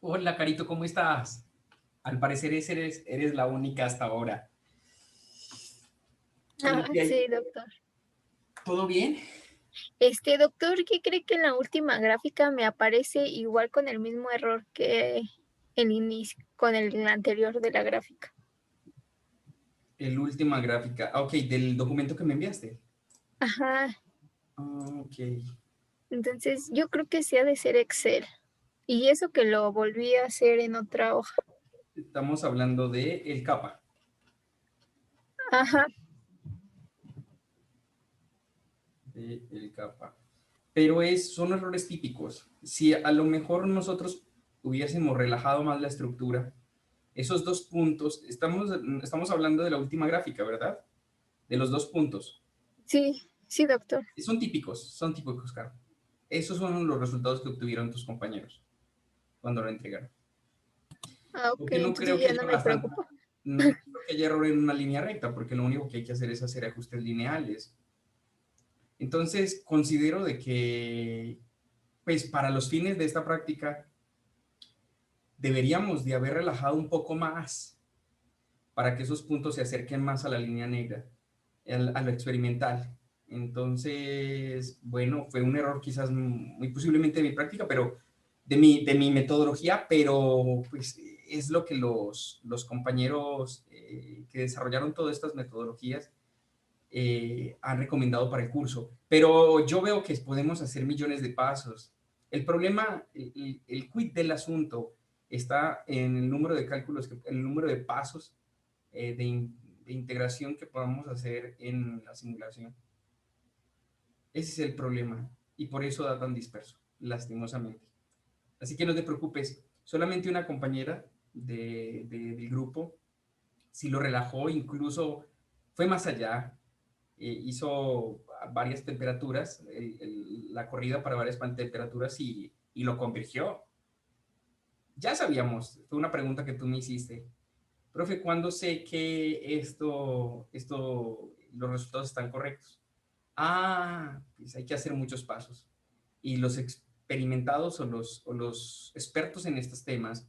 Hola, Carito, ¿cómo estás? Al parecer eres la única hasta ahora. ¿Cómo te Sí, hay? doctor. ¿Todo bien? Doctor, ¿qué cree que en la última gráfica me aparece igual con el mismo error que el inicio, con el anterior de la gráfica? El última gráfica. Ah, ok, del documento que me enviaste. Ajá, Ah, ok. entonces yo creo que sí ha de ser Excel. Y eso que lo volví a hacer en otra hoja. Estamos hablando de el capa. Ajá, De el capa. Pero son errores típicos. Si a lo mejor nosotros hubiésemos relajado más la estructura, esos dos puntos, estamos hablando de la última gráfica, ¿verdad? De los dos puntos. sí, sí, doctor. Son típicos, Caro. Esos son los resultados que obtuvieron tus compañeros cuando lo entregaron. Ah, ok, Porque no entonces creo que ya haya no me preocupo. no creo que haya error en una línea recta, porque lo único que hay que hacer es hacer ajustes lineales. Entonces, considero de que, pues, para los fines de esta práctica, deberíamos de haber relajado un poco más para que esos puntos se acerquen más a la línea negra, a lo experimental. Entonces, bueno, fue un error quizás muy posiblemente de mi práctica, pero de mi metodología, pero pues es lo que los compañeros que desarrollaron todas estas metodologías han recomendado para el curso. Pero yo veo que podemos hacer millones de pasos. El problema, el quid del asunto está en el número de cálculos, en el número de pasos de integración que podamos hacer en la simulación. Ese es el problema y por eso da tan disperso, lastimosamente. Así que no te preocupes, solamente una compañera del grupo sí lo relajó, incluso fue más allá, hizo varias temperaturas, la corrida para varias temperaturas y lo convirtió. Ya sabíamos, fue una pregunta que tú me hiciste. Profe, ¿cuándo sé que los resultados están correctos? Ah, pues hay que hacer muchos pasos. Y los experimentados o los expertos en estos temas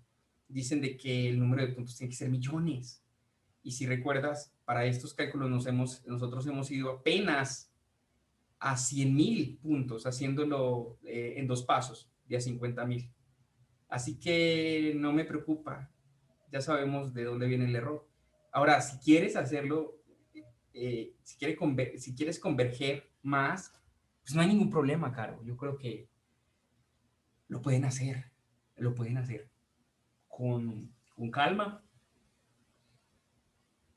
dicen de que el número de puntos tiene que ser millones. Y si recuerdas, para estos cálculos nosotros hemos ido apenas a 100.000 puntos, haciéndolo en dos pasos, de a 50.000. Así que no me preocupa, ya sabemos de dónde viene el error. Ahora, si quieres hacerlo, si quieres converger más, pues no hay ningún problema, Caro. Yo creo que lo pueden hacer, lo pueden hacer con calma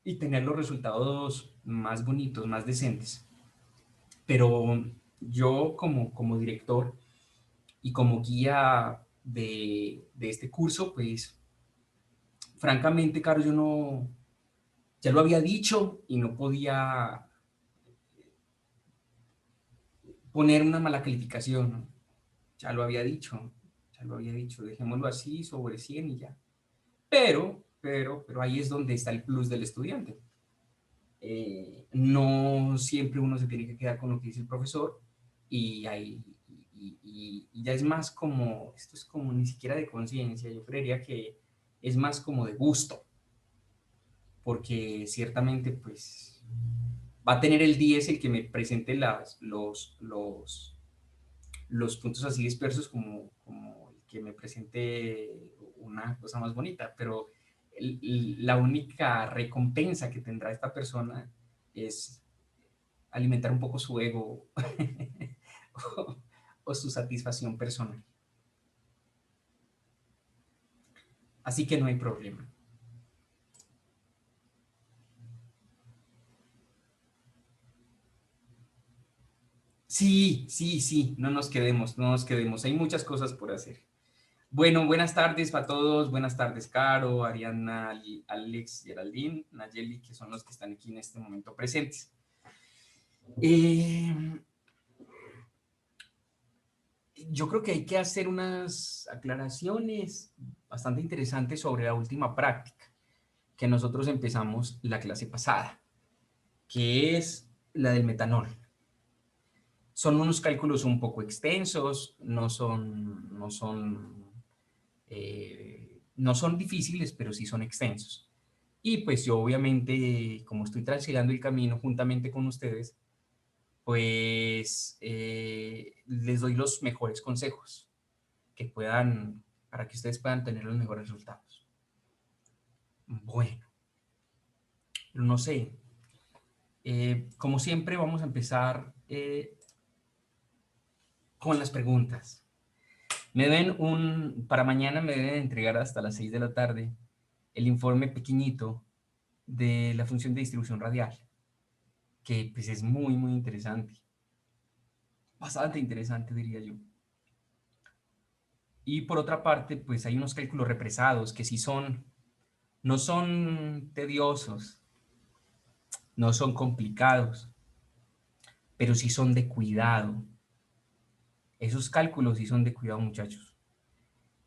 y tener los resultados más bonitos, más decentes. Pero yo como director y como guía de este curso, pues francamente, Caro, yo no, ya lo había dicho y no podía poner una mala calificación, ¿no? Ya lo había dicho, ya lo había dicho, dejémoslo así, sobre 100 y ya. Pero ahí es donde está el plus del estudiante. No siempre uno se tiene que quedar con lo que dice el profesor y, ahí, y ya es más como, esto es como ni siquiera de conciencia, yo creería que es más como de gusto, porque ciertamente pues va a tener el 10 el que me presente los puntos así dispersos como el que me presente una cosa más bonita, pero la única recompensa que tendrá esta persona es alimentar un poco su ego o, o su satisfacción personal. Así que no hay problema. Sí, sí, sí, no nos quedemos. Hay muchas cosas por hacer. Bueno, buenas tardes para todos. Buenas tardes, Caro, Ariana, Alex, Geraldine, Nayeli, que son los que están aquí en este momento presentes. Eh, yo creo que hay que hacer unas aclaraciones bastante interesantes sobre la última práctica que nosotros empezamos la clase pasada, que es la del metanol. Son unos cálculos un poco extensos, no son No son difíciles, pero sí son extensos. Y pues yo obviamente, como estoy transitando el camino juntamente con ustedes, pues les doy los mejores consejos que puedan, para que ustedes puedan tener los mejores resultados. Bueno, no sé, como siempre vamos a empezar con las preguntas. Para mañana me deben entregar hasta las 6 de la tarde el informe pequeñito de la función de distribución radial, que pues es muy, muy interesante. Bastante interesante, diría yo. Y por otra parte, pues hay unos cálculos represados que sí no son tediosos, no son complicados, pero sí son de cuidado. Esos cálculos sí son de cuidado, muchachos.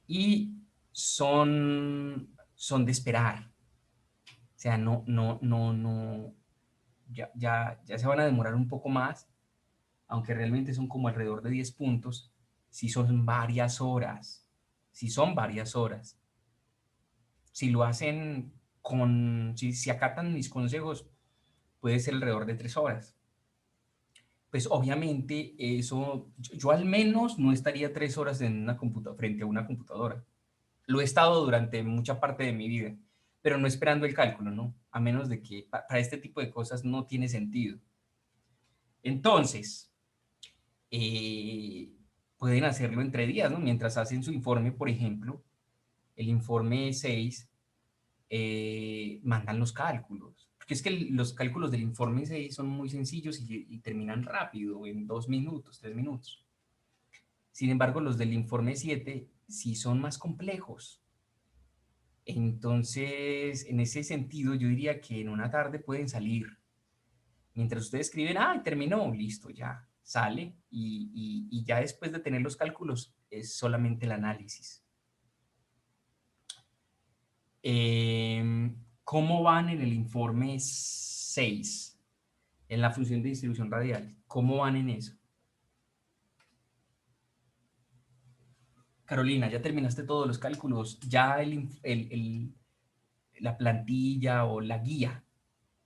Y son de esperar. O sea, no, ya se van a demorar un poco más, aunque realmente son como alrededor de 10 puntos, si son varias horas, si son varias horas. Si lo hacen si acatan mis consejos, puede ser alrededor de 3 horas. Pues obviamente eso, yo al menos no estaría 3 horas en frente a una computadora. Lo he estado durante mucha parte de mi vida, pero no esperando el cálculo, ¿no? A menos de que para este tipo de cosas no tiene sentido. Entonces, eh, pueden hacerlo entre días, ¿no? Mientras hacen su informe, por ejemplo, el informe 6, mandan los cálculos. Porque es que los cálculos del informe 6 son muy sencillos y terminan rápido, en 2 minutos, 3 minutos. Sin embargo, los del informe 7 sí son más complejos. Entonces, en ese sentido, yo diría que en una tarde pueden salir. Mientras ustedes escriben, ah, terminó, listo, ya sale. Y ya después de tener los cálculos, es solamente el análisis. ¿Cómo van en el informe 6? En la función de distribución radial. ¿Cómo van en eso? Carolina, ¿ya terminaste todos los cálculos? ¿Ya la plantilla o la guía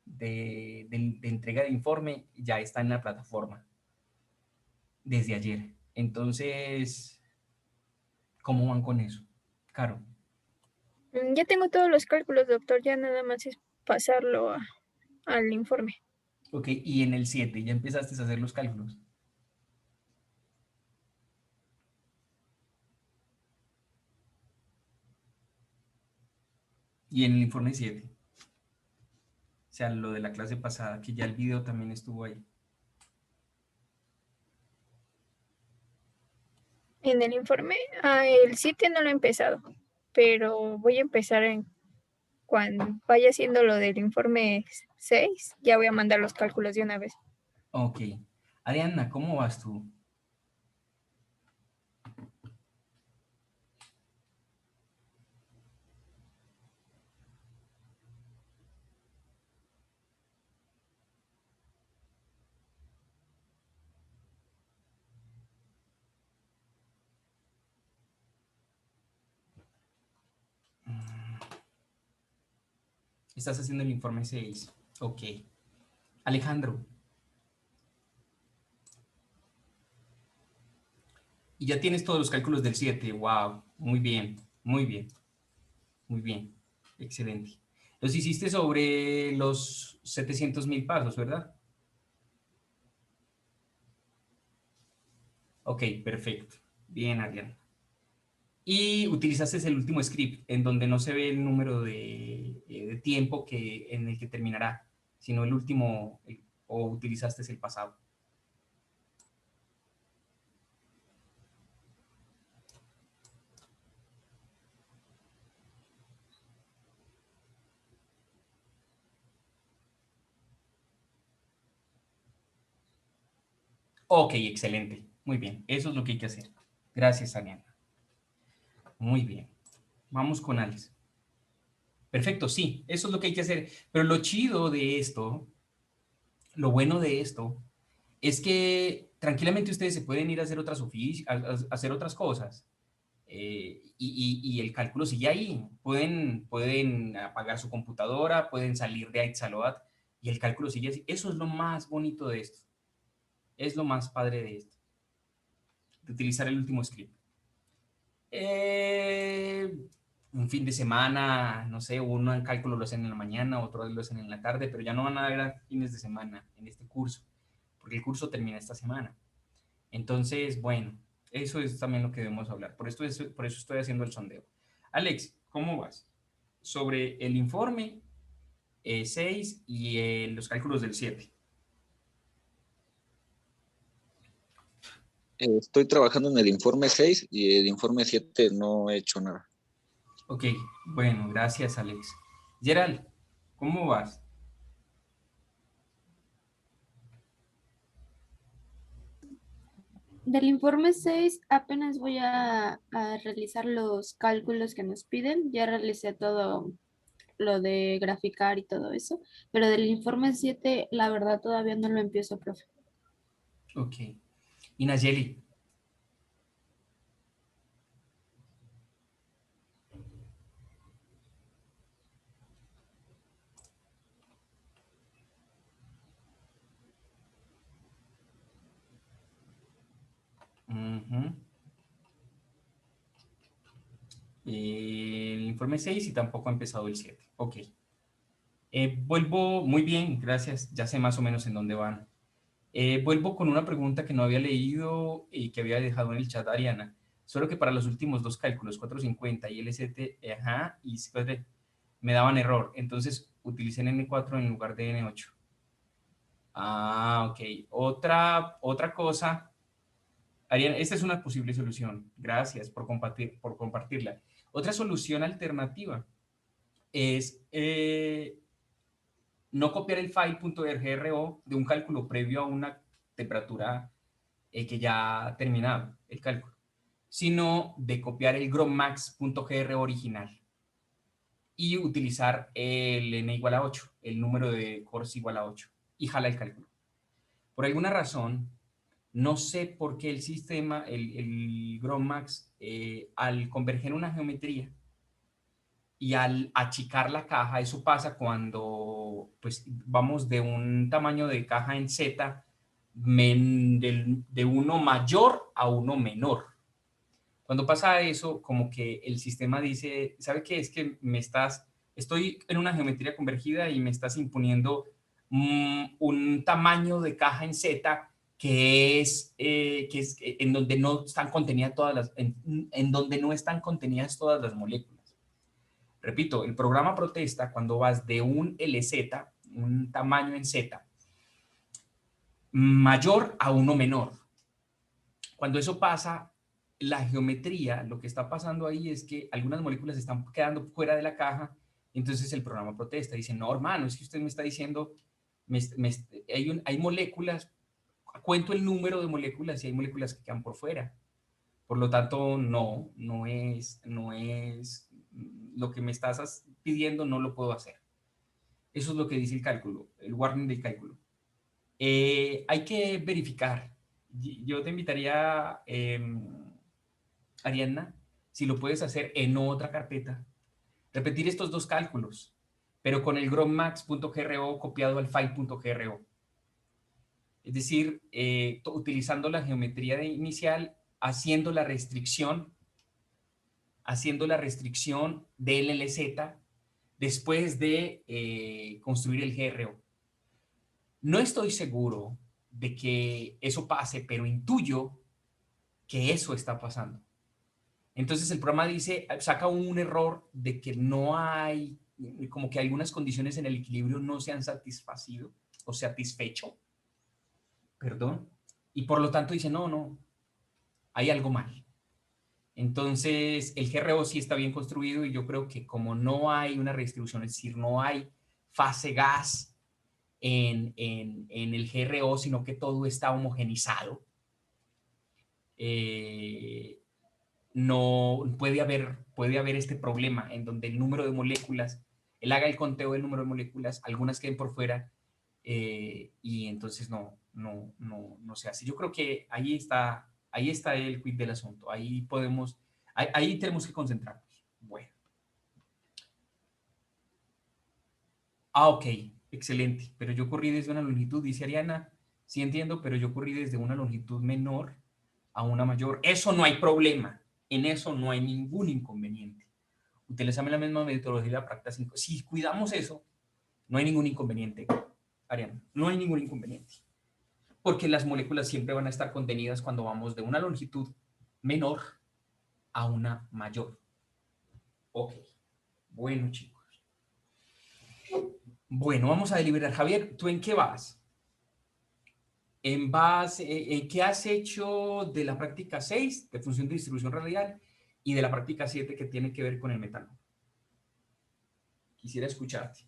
de entrega de informe ya está en la plataforma desde ayer? Entonces, ¿cómo van con eso? Caro. Ya tengo todos los cálculos, doctor, ya nada más es pasarlo al informe. Ok, y en el 7 ya empezaste a hacer los cálculos. Y en el informe 7, o sea, lo de la clase pasada, que ya el video también estuvo ahí. En el informe, el 7 no lo he empezado, pero voy a empezar cuando vaya haciendo lo del informe 6, ya voy a mandar los cálculos de una vez. Ok. Arianna, ¿cómo vas tú? Estás haciendo el informe 6. Ok. Alejandro. Y ya tienes todos los cálculos del 7. Wow. Muy bien. Muy bien. Muy bien. Excelente. Los hiciste sobre los 700.000 pasos, ¿verdad? Ok, perfecto. Bien, Ariana. Y utilizaste el último script en donde no se ve el número de tiempo en el que terminará, sino el último, o utilizaste el pasado. Ok, excelente. Muy bien. Eso es lo que hay que hacer. Gracias, Ariana. Muy bien. Vamos con Alex. Perfecto, sí, eso es lo que hay que hacer. Pero lo chido de esto, lo bueno de esto, es que tranquilamente ustedes se pueden ir a hacer otras hacer otras cosas. y el cálculo sigue ahí. Pueden apagar su computadora, pueden salir de Aitzaloat y el cálculo sigue así. Eso es lo más bonito de esto. Es lo más padre de esto, de utilizar el último script. Eh, un fin de semana, no sé, uno en cálculo lo hacen en la mañana, otro lo hacen en la tarde, pero ya no van a haber fines de semana en este curso, porque el curso termina esta semana. Entonces, bueno, eso es también lo que debemos hablar. Por eso estoy haciendo el sondeo. Alex, ¿cómo vas? Sobre el informe 6 y los cálculos del 7. Estoy trabajando en el informe 6 y el informe 7 no he hecho nada. Ok, bueno, gracias, Alex. Gerald, ¿cómo vas? Del informe 6 apenas voy a realizar los cálculos que nos piden. Ya realicé todo lo de graficar y todo eso, pero del informe 7 la verdad todavía no lo empiezo, profe. Ok. Y Nayeli. Ujú. El informe 6 y tampoco ha empezado el 7. Ok. Vuelvo, muy bien, gracias. Ya sé más o menos en dónde van. Vuelvo con una pregunta que no había leído y que había dejado en el chat Ariana. Solo que para los últimos dos cálculos, 450 y LST, ajá, y me daban error. Entonces utilicé N4 en lugar de N8. Ah, ok. Otra cosa. Ariana, esta es una posible solución. Gracias por compartirla. Otra solución alternativa es no copiar el file.rgro de un cálculo previo a una temperatura que ya ha terminado el cálculo, sino de copiar el grommax.gr original y utilizar el n igual a 8, el número de cores igual a 8, y jala el cálculo. Por alguna razón, no sé por qué el sistema, el GROMACS, al converger una geometría y al achicar la caja, eso pasa cuando pues, vamos de un tamaño de caja en Z de uno mayor a uno menor. Cuando pasa eso, como que el sistema dice, ¿sabe qué? Es que estoy en una geometría convergida y me estás imponiendo un tamaño de caja en Z que es en donde no están contenidas en donde no están contenidas todas las moléculas. Repito, el programa protesta cuando vas de un LZ, un tamaño en Z, mayor a uno menor. Cuando eso pasa, la geometría, lo que está pasando ahí es que algunas moléculas están quedando fuera de la caja, entonces el programa protesta, dice, no, hermano, es que usted me está diciendo, hay moléculas, cuento el número de moléculas y hay moléculas que quedan por fuera. Por lo tanto, no es lo que me estás pidiendo, no lo puedo hacer. Eso es lo que dice el cálculo, el warning del cálculo. Hay que verificar. Yo te invitaría, Ariadna, si lo puedes hacer en otra carpeta, repetir estos dos cálculos, pero con el grommax.gro copiado al file.gro. Es decir, utilizando la geometría inicial, haciendo la restricción del LZ después de construir el GRO. No estoy seguro de que eso pase, pero intuyo que eso está pasando. Entonces el programa saca un error de que no hay, como que algunas condiciones en el equilibrio no se han satisfacido o satisfecho, perdón, y por lo tanto dice, no, hay algo mal. Entonces el GRO sí está bien construido y yo creo que como no hay una redistribución, es decir, no hay fase gas en el GRO, sino que todo está homogenizado, no puede haber este problema en donde el número de moléculas, él haga el conteo del número de moléculas, algunas queden por fuera y entonces no se hace. Yo creo que ahí está el quid del asunto. Ahí tenemos que concentrarnos. Bueno. Ok, excelente. Pero yo corrí desde una longitud, dice Ariana. Sí entiendo, pero yo corrí desde una longitud menor a una mayor. Eso no hay problema. En eso no hay ningún inconveniente. Utilizamos la misma metodología de la práctica 5. Si cuidamos eso, no hay ningún inconveniente, Ariana. No hay ningún inconveniente. Porque las moléculas siempre van a estar contenidas cuando vamos de una longitud menor a una mayor. Ok. Bueno, chicos. Bueno, vamos a deliberar. Javier, ¿tú en qué vas? ¿En qué has hecho de la práctica 6 de función de distribución radial y de la práctica 7 que tiene que ver con el metano? Quisiera escucharte.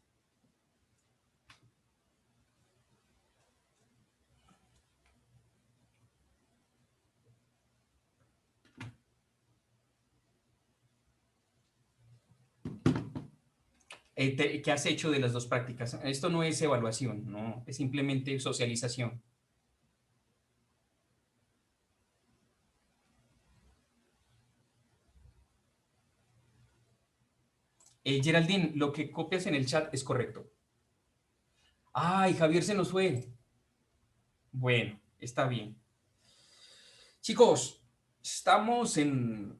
¿Qué has hecho de las dos prácticas? Esto no es evaluación, no, es simplemente socialización. Geraldine, lo que copias en el chat es correcto. Ay, Javier se nos fue. Bueno, está bien. Chicos, estamos en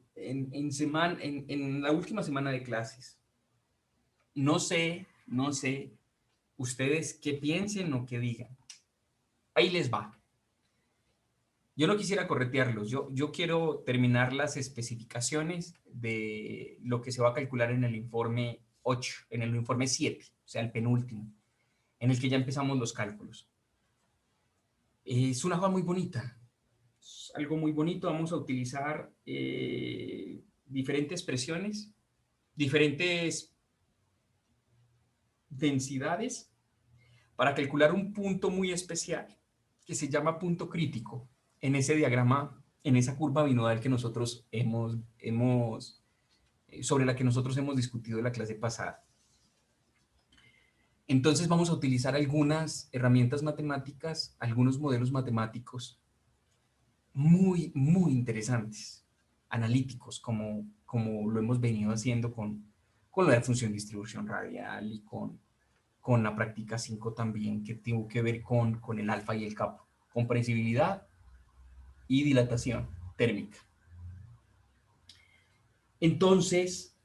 la última semana de clases. No sé ustedes qué piensen o qué digan. Ahí les va. Yo no quisiera corretearlos. Yo quiero terminar las especificaciones de lo que se va a calcular en el informe 8, en el informe 7, o sea, el penúltimo, en el que ya empezamos los cálculos. Es una hoja muy bonita. Es algo muy bonito. Vamos a utilizar diferentes presiones, diferentes densidades para calcular un punto muy especial que se llama punto crítico en ese diagrama, en esa curva binodal que nosotros sobre la que nosotros hemos discutido en la clase pasada. Entonces vamos a utilizar algunas herramientas matemáticas, algunos modelos matemáticos muy, muy interesantes, analíticos, como lo hemos venido haciendo con la función de distribución radial y con la práctica 5 también, que tuvo que ver con el alfa y el kappa, compresibilidad y dilatación térmica. Entonces,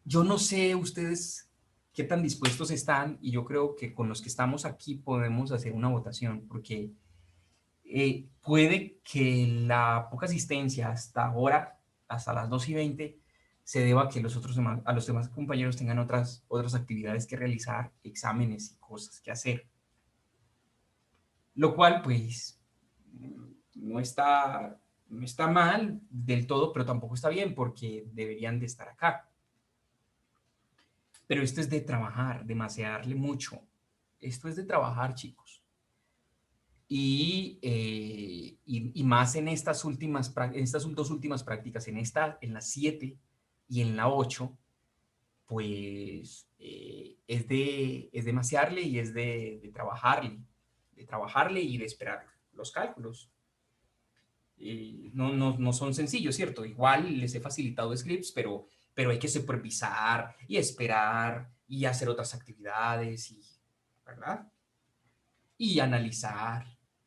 yo no sé ustedes qué tan dispuestos están, y yo creo que con los que estamos aquí podemos hacer una votación, porque puede que la poca asistencia hasta ahora, hasta las 2:20, se deba a que a los demás compañeros tengan otras actividades que realizar, exámenes y cosas que hacer. Lo cual, pues, no está mal del todo, pero tampoco está bien porque deberían de estar acá. Pero esto es de trabajar, de macearle mucho. Esto es de trabajar, chicos. Y más en estas dos últimas prácticas, en la 7 y en la 8, pues es de macearle y es de trabajarle y de esperar los cálculos. No son sencillos, ¿cierto? Igual les he facilitado scripts, pero hay que supervisar y esperar y hacer otras actividades, ¿verdad? Y analizar,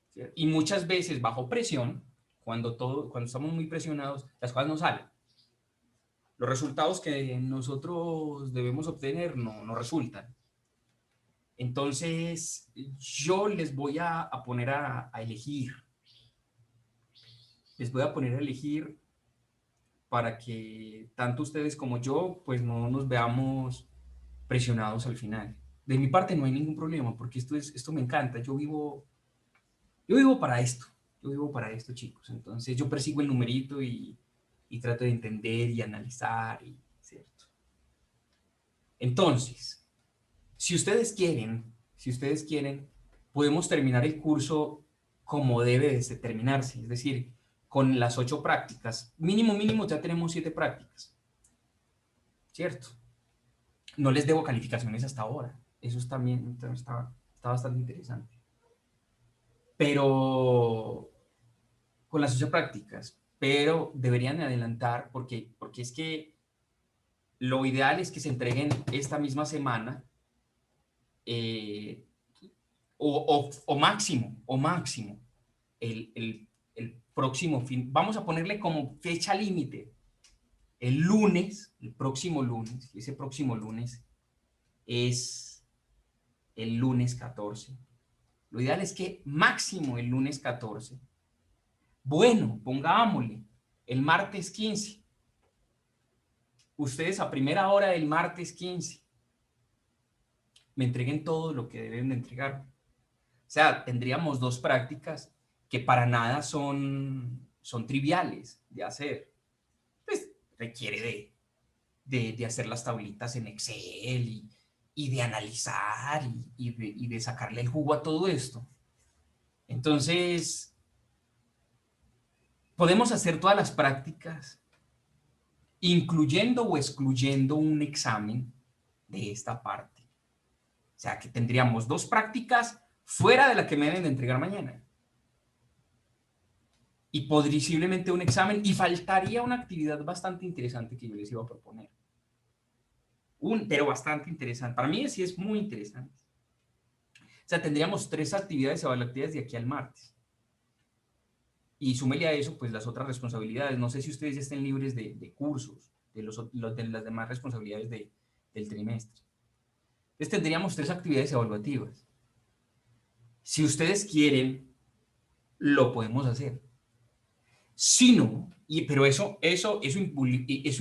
¿cierto? Y muchas veces bajo presión, cuando estamos muy presionados, las cosas no salen. Los resultados que nosotros debemos obtener no resultan. Entonces, yo les voy a poner a elegir. Les voy a poner a elegir para que tanto ustedes como yo, pues no nos veamos presionados al final. De mi parte no hay ningún problema, porque esto me encanta. Yo vivo para esto. Yo vivo para esto, chicos. Entonces yo persigo el numerito y trato de entender y analizar, ¿cierto? Entonces, si ustedes quieren, podemos terminar el curso como debe de terminarse, es decir, con las 8 prácticas. Mínimo ya tenemos 7 prácticas, ¿cierto? No les debo calificaciones hasta ahora. Eso también está bastante interesante. Pero con las 8 prácticas, pero deberían adelantar porque es que lo ideal es que se entreguen esta misma semana o máximo el próximo fin. Vamos a ponerle como fecha límite el lunes, el próximo lunes, y ese próximo lunes es el lunes 14. Lo ideal es que máximo el lunes 14. Bueno, pongámosle el martes 15. Ustedes a primera hora del martes 15 me entreguen todo lo que deben de entregar. O sea, tendríamos dos prácticas que para nada son triviales de hacer. Pues requiere de hacer las tablitas en Excel y de analizar y de sacarle el jugo a todo esto. Entonces, podemos hacer todas las prácticas, incluyendo o excluyendo un examen de esta parte. O sea, que tendríamos dos prácticas fuera de la que me deben de entregar mañana. Y posiblemente un examen, y faltaría una actividad bastante interesante que yo les iba a proponer. Pero bastante interesante. Para mí sí es muy interesante. O sea, tendríamos 3 actividades evaluativas de aquí al martes. Y súmele a eso, pues, las otras responsabilidades. No sé si ustedes ya estén libres de cursos, de las demás responsabilidades del trimestre. Entonces, tendríamos 3 actividades evaluativas. Si ustedes quieren, lo podemos hacer. Si no, pero eso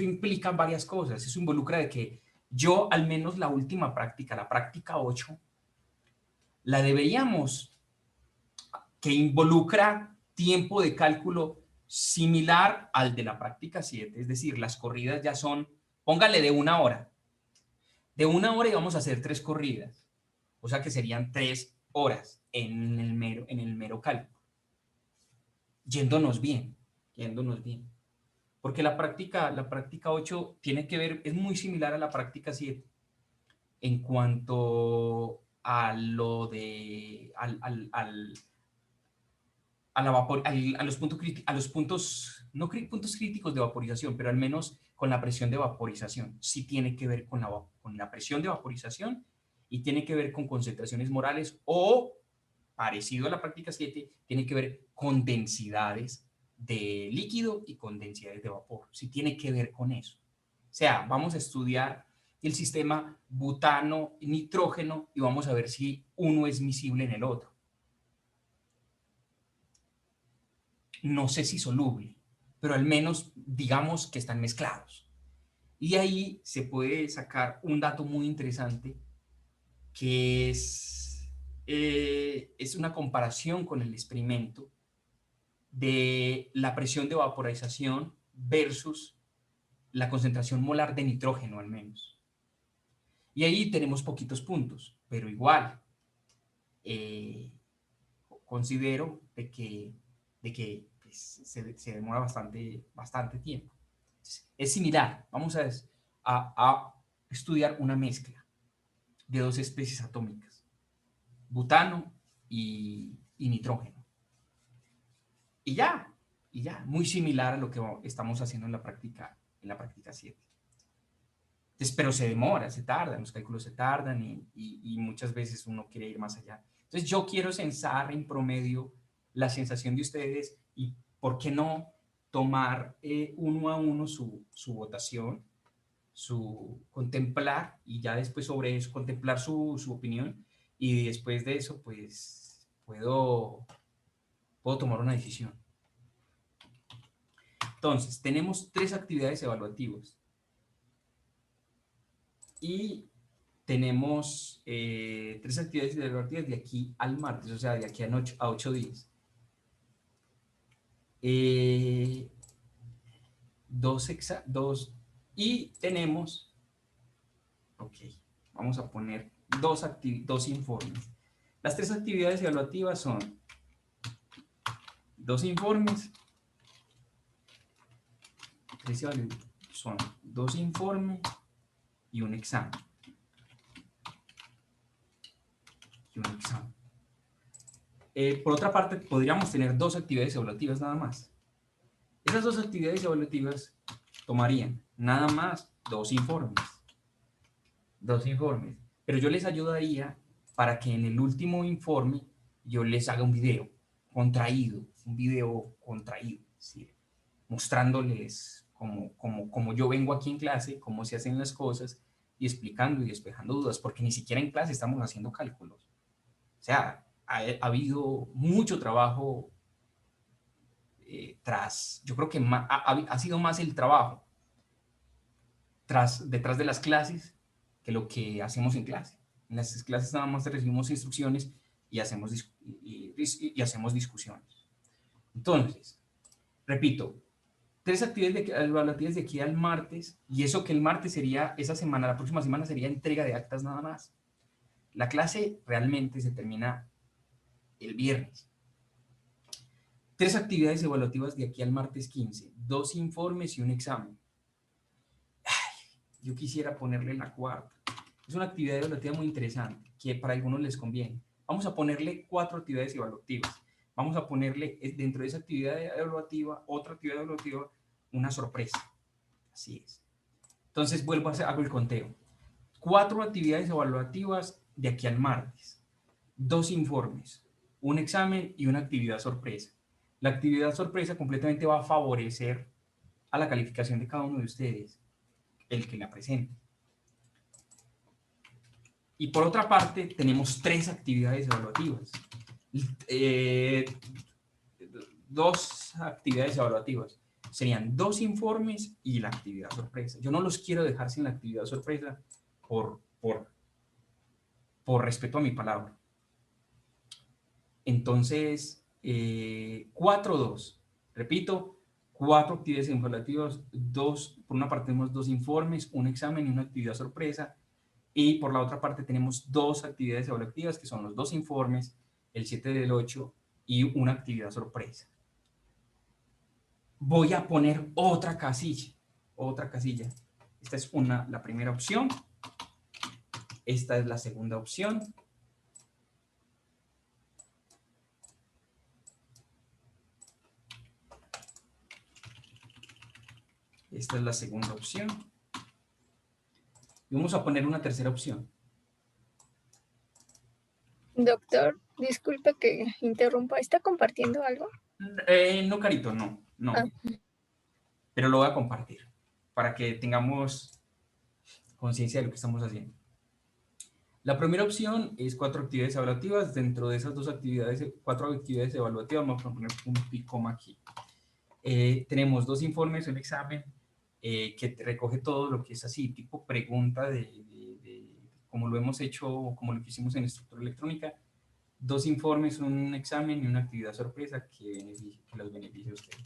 implica varias cosas. Eso involucra de que yo, al menos la última práctica, la práctica 8, la deberíamos, que involucra tiempo de cálculo similar al de la práctica 7, es decir, las corridas ya son, póngale de 1 hora. De 1 hora y vamos a hacer 3 corridas, o sea que serían 3 horas en el mero cálculo. Yéndonos bien. Porque la práctica 8 tiene que ver, es muy similar a la práctica 7 en cuanto a lo de, a los puntos, no puntos críticos de vaporización, pero al menos con la presión de vaporización. Sí tiene que ver con la presión de vaporización y tiene que ver con concentraciones morales o, parecido a la práctica 7, tiene que ver con densidades de líquido y con densidades de vapor. Sí tiene que ver con eso. O sea, vamos a estudiar el sistema butano-nitrógeno y vamos a ver si uno es miscible en el otro. No sé si soluble, pero al menos digamos que están mezclados. Y ahí se puede sacar un dato muy interesante que es una comparación con el experimento de la presión de vaporización versus la concentración molar de nitrógeno al menos. Y ahí tenemos poquitos puntos, pero igual considero de que pues, se demora bastante tiempo. Entonces, es similar. Vamos a estudiar una mezcla de 2 especies atómicas, butano y nitrógeno. Y ya, muy similar a lo que estamos haciendo en la práctica 7. Entonces, pero se demora, se tarda, los cálculos se tardan y muchas veces uno quiere ir más allá. Entonces, yo quiero censar en promedio la sensación de ustedes y, ¿por qué no tomar 1 a 1 su votación, contemplar y ya después sobre eso contemplar su opinión y después de eso, pues, puedo tomar una decisión. Entonces, tenemos 3 actividades evaluativas y tenemos 3 actividades evaluativas de aquí al martes, o sea, de aquí a 8 días. 2 y tenemos, ok, vamos a poner 2 informes. Las 3 actividades evaluativas son 2 informes, son 2 informes y un examen. Por otra parte, podríamos tener 2 actividades evaluativas nada más. Esas dos actividades evaluativas tomarían nada más 2 informes. 2 informes. Pero yo les ayudaría para que en el último informe yo les haga un video contraído, ¿sí? Mostrándoles como yo vengo aquí en clase, cómo se hacen las cosas y explicando y despejando dudas, porque ni siquiera en clase estamos haciendo cálculos. O sea, ha habido mucho trabajo yo creo que ha sido más el trabajo detrás de las clases que lo que hacemos en clase. En las clases nada más recibimos instrucciones y hacemos discusiones. Entonces, repito, 3 actividades evaluativas de aquí al martes, y eso que el martes sería, esa semana, la próxima semana sería entrega de actas nada más. La clase realmente se termina el viernes. 3 actividades evaluativas de aquí al martes 15, 2 informes y un examen. Yo quisiera ponerle la cuarta. Es una actividad evaluativa muy interesante que para algunos les conviene. Vamos a ponerle 4 actividades evaluativas. Vamos a ponerle dentro de esa actividad evaluativa, otra actividad evaluativa, una sorpresa. Así es. Entonces hago el conteo. 4 actividades evaluativas de aquí al martes. 2 informes, un examen y una actividad sorpresa. La actividad sorpresa completamente va a favorecer a la calificación de cada uno de ustedes, el que la presente. Y por otra parte, tenemos 3 actividades evaluativas. 2 actividades evaluativas. Serían 2 informes y la actividad sorpresa. Yo no los quiero dejar sin la actividad sorpresa por respeto a mi palabra. Entonces, 4-2. Repito, 4 actividades evaluativas, por una parte tenemos 2 informes, un examen y una actividad sorpresa, y por la otra parte tenemos 2 actividades evaluativas, que son los 2 informes, el 7 del 8 y una actividad sorpresa. Voy a poner otra casilla. Esta es la primera opción. Esta es la segunda opción. Esta es la segunda opción. Y vamos a poner una tercera opción. Doctor, disculpe que interrumpa. ¿Está compartiendo algo? No, Carito, no. Ah. Pero lo voy a compartir para que tengamos conciencia de lo que estamos haciendo. La primera opción es 4 actividades evaluativas. Dentro de esas 4 actividades evaluativas, vamos a poner punto y coma aquí. Tenemos 2 informes, un examen que recoge todo lo que es así, tipo pregunta como lo hemos hecho, como lo que hicimos en estructura electrónica. 2 informes, un examen y una actividad sorpresa que los beneficie a ustedes.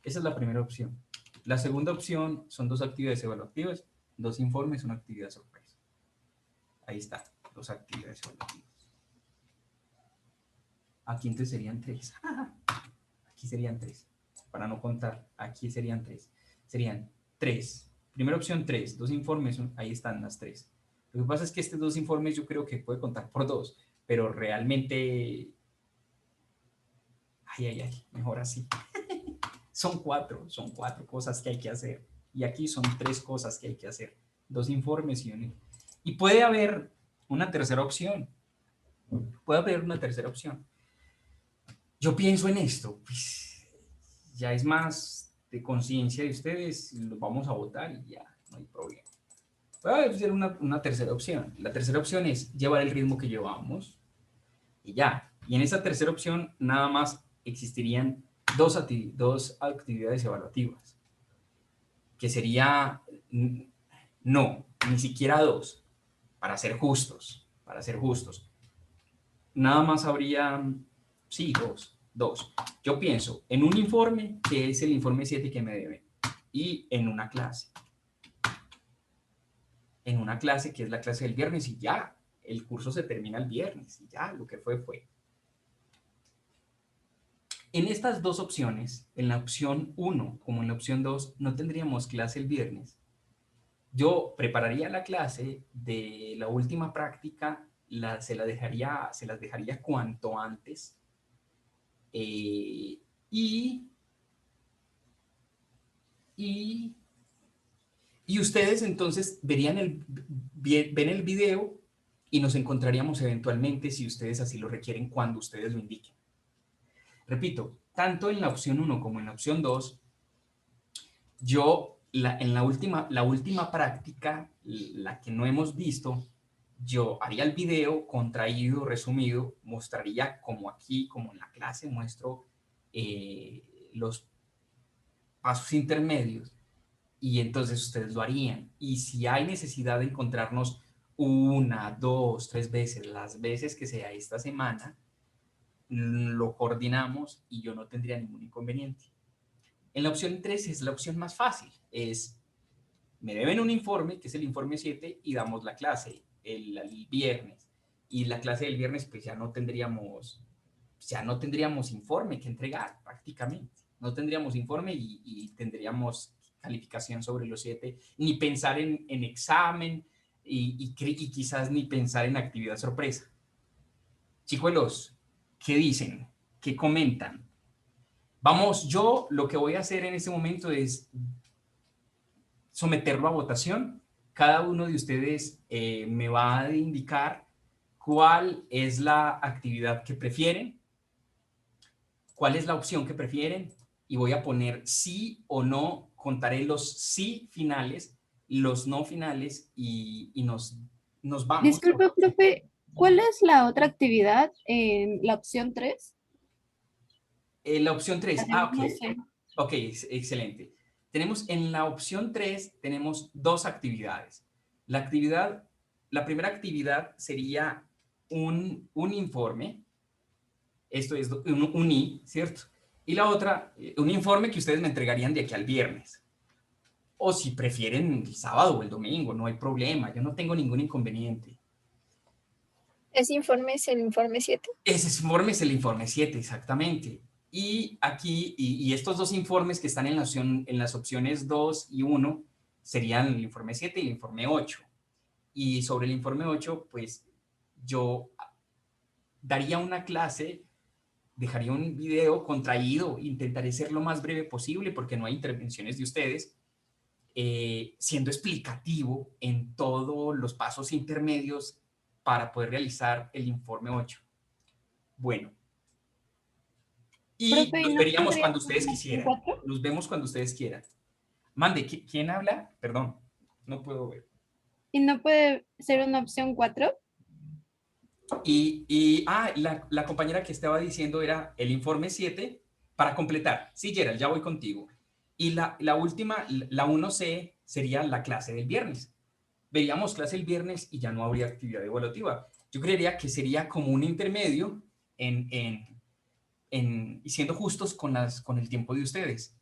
Esa es la primera opción. La segunda opción son 2 actividades evaluativas, 2 informes, una actividad sorpresa. Ahí está, 2 actividades evaluativas. Aquí entonces serían 3. Aquí serían 3. Para no contar, aquí serían 3. Serían 3. Primera opción 3, 2 informes, ahí están las 3. Lo que pasa es que estos 2 informes yo creo que puede contar por 2, pero realmente... mejor así. Son 4 cosas que hay que hacer. Y aquí son 3 cosas que hay que hacer. 2 informes y un... Y puede haber una tercera opción. Yo pienso en esto, pues ya es más de conciencia de ustedes, lo vamos a votar y ya, no hay problema. Puede haber una tercera opción. La tercera opción es llevar el ritmo que llevamos y ya. Y en esa tercera opción nada más existirían 2 actividades evaluativas, que sería, no, ni siquiera 2, para ser justos. Nada más habría, sí, 2. Yo pienso en un informe, que es el informe 7 que me deben, y en una clase. Que es la clase del viernes, y ya, el curso se termina el viernes, y ya, lo que fue. En estas 2 opciones, en la opción 1 como en la opción 2, no tendríamos clase el viernes. Yo prepararía la clase de la última práctica, se las dejaría cuanto antes, y y, y ustedes entonces ven el video y nos encontraríamos eventualmente, si ustedes así lo requieren, cuando ustedes lo indiquen. Repito, tanto en la opción 1 como en la opción 2, en la última práctica, la que no hemos visto, yo haría el video contraído, resumido, mostraría como aquí, como en la clase, muestro los pasos intermedios y entonces ustedes lo harían. Y si hay necesidad de encontrarnos una, dos, tres veces, las veces que sea esta semana, lo coordinamos y yo no tendría ningún inconveniente. En la opción 3 es la opción más fácil, me deben un informe, que es el informe 7, y damos la clase el viernes. Y la clase del viernes, pues ya no tendríamos informe que entregar prácticamente. No tendríamos informe y tendríamos calificación sobre los 7, ni pensar en examen y quizás ni pensar en actividad sorpresa. Chicuelos, ¿qué dicen? ¿Qué comentan? Vamos, yo lo que voy a hacer en este momento es someterlo a votación. Cada uno de ustedes me va a indicar cuál es la actividad que prefieren, cuál es la opción que prefieren, y voy a poner sí o no, contaré los sí finales, los no finales, y nos vamos. Disculpe, profe, ¿cuál es la otra actividad en la opción 3? La opción 3, ok. No sé. Ok, excelente. Tenemos en la opción 3, tenemos dos actividades. La primera actividad sería un informe, esto es un I, ¿cierto? Y la otra, un informe que ustedes me entregarían de aquí al viernes. O si prefieren el sábado o el domingo, no hay problema, yo no tengo ningún inconveniente. Ese informe es el informe 7. Ese informe es el informe 7, exactamente. Y aquí, y estos dos informes que están en las opciones 2 y 1 serían el informe 7 y el informe 8. Y sobre el informe 8, pues yo daría una clase, dejaría un video contraído, intentaré ser lo más breve posible porque no hay intervenciones de ustedes, siendo explicativo en todos los pasos intermedios para poder realizar el informe 8. Bueno, y Profe, ¿y nos no veríamos podría cuando ser ustedes una opción quisieran. 4? Nos vemos cuando ustedes quieran. Mande, ¿quién habla? Perdón, no puedo ver. ¿Y no puede ser una opción 4? La compañera que estaba diciendo era el informe 7 para completar. Sí, Gerald, ya voy contigo. Y la última, la 1C, sería la clase del viernes. Veríamos clase el viernes y ya no habría actividad evaluativa. Yo creería que sería como un intermedio y siendo justos con el tiempo de ustedes.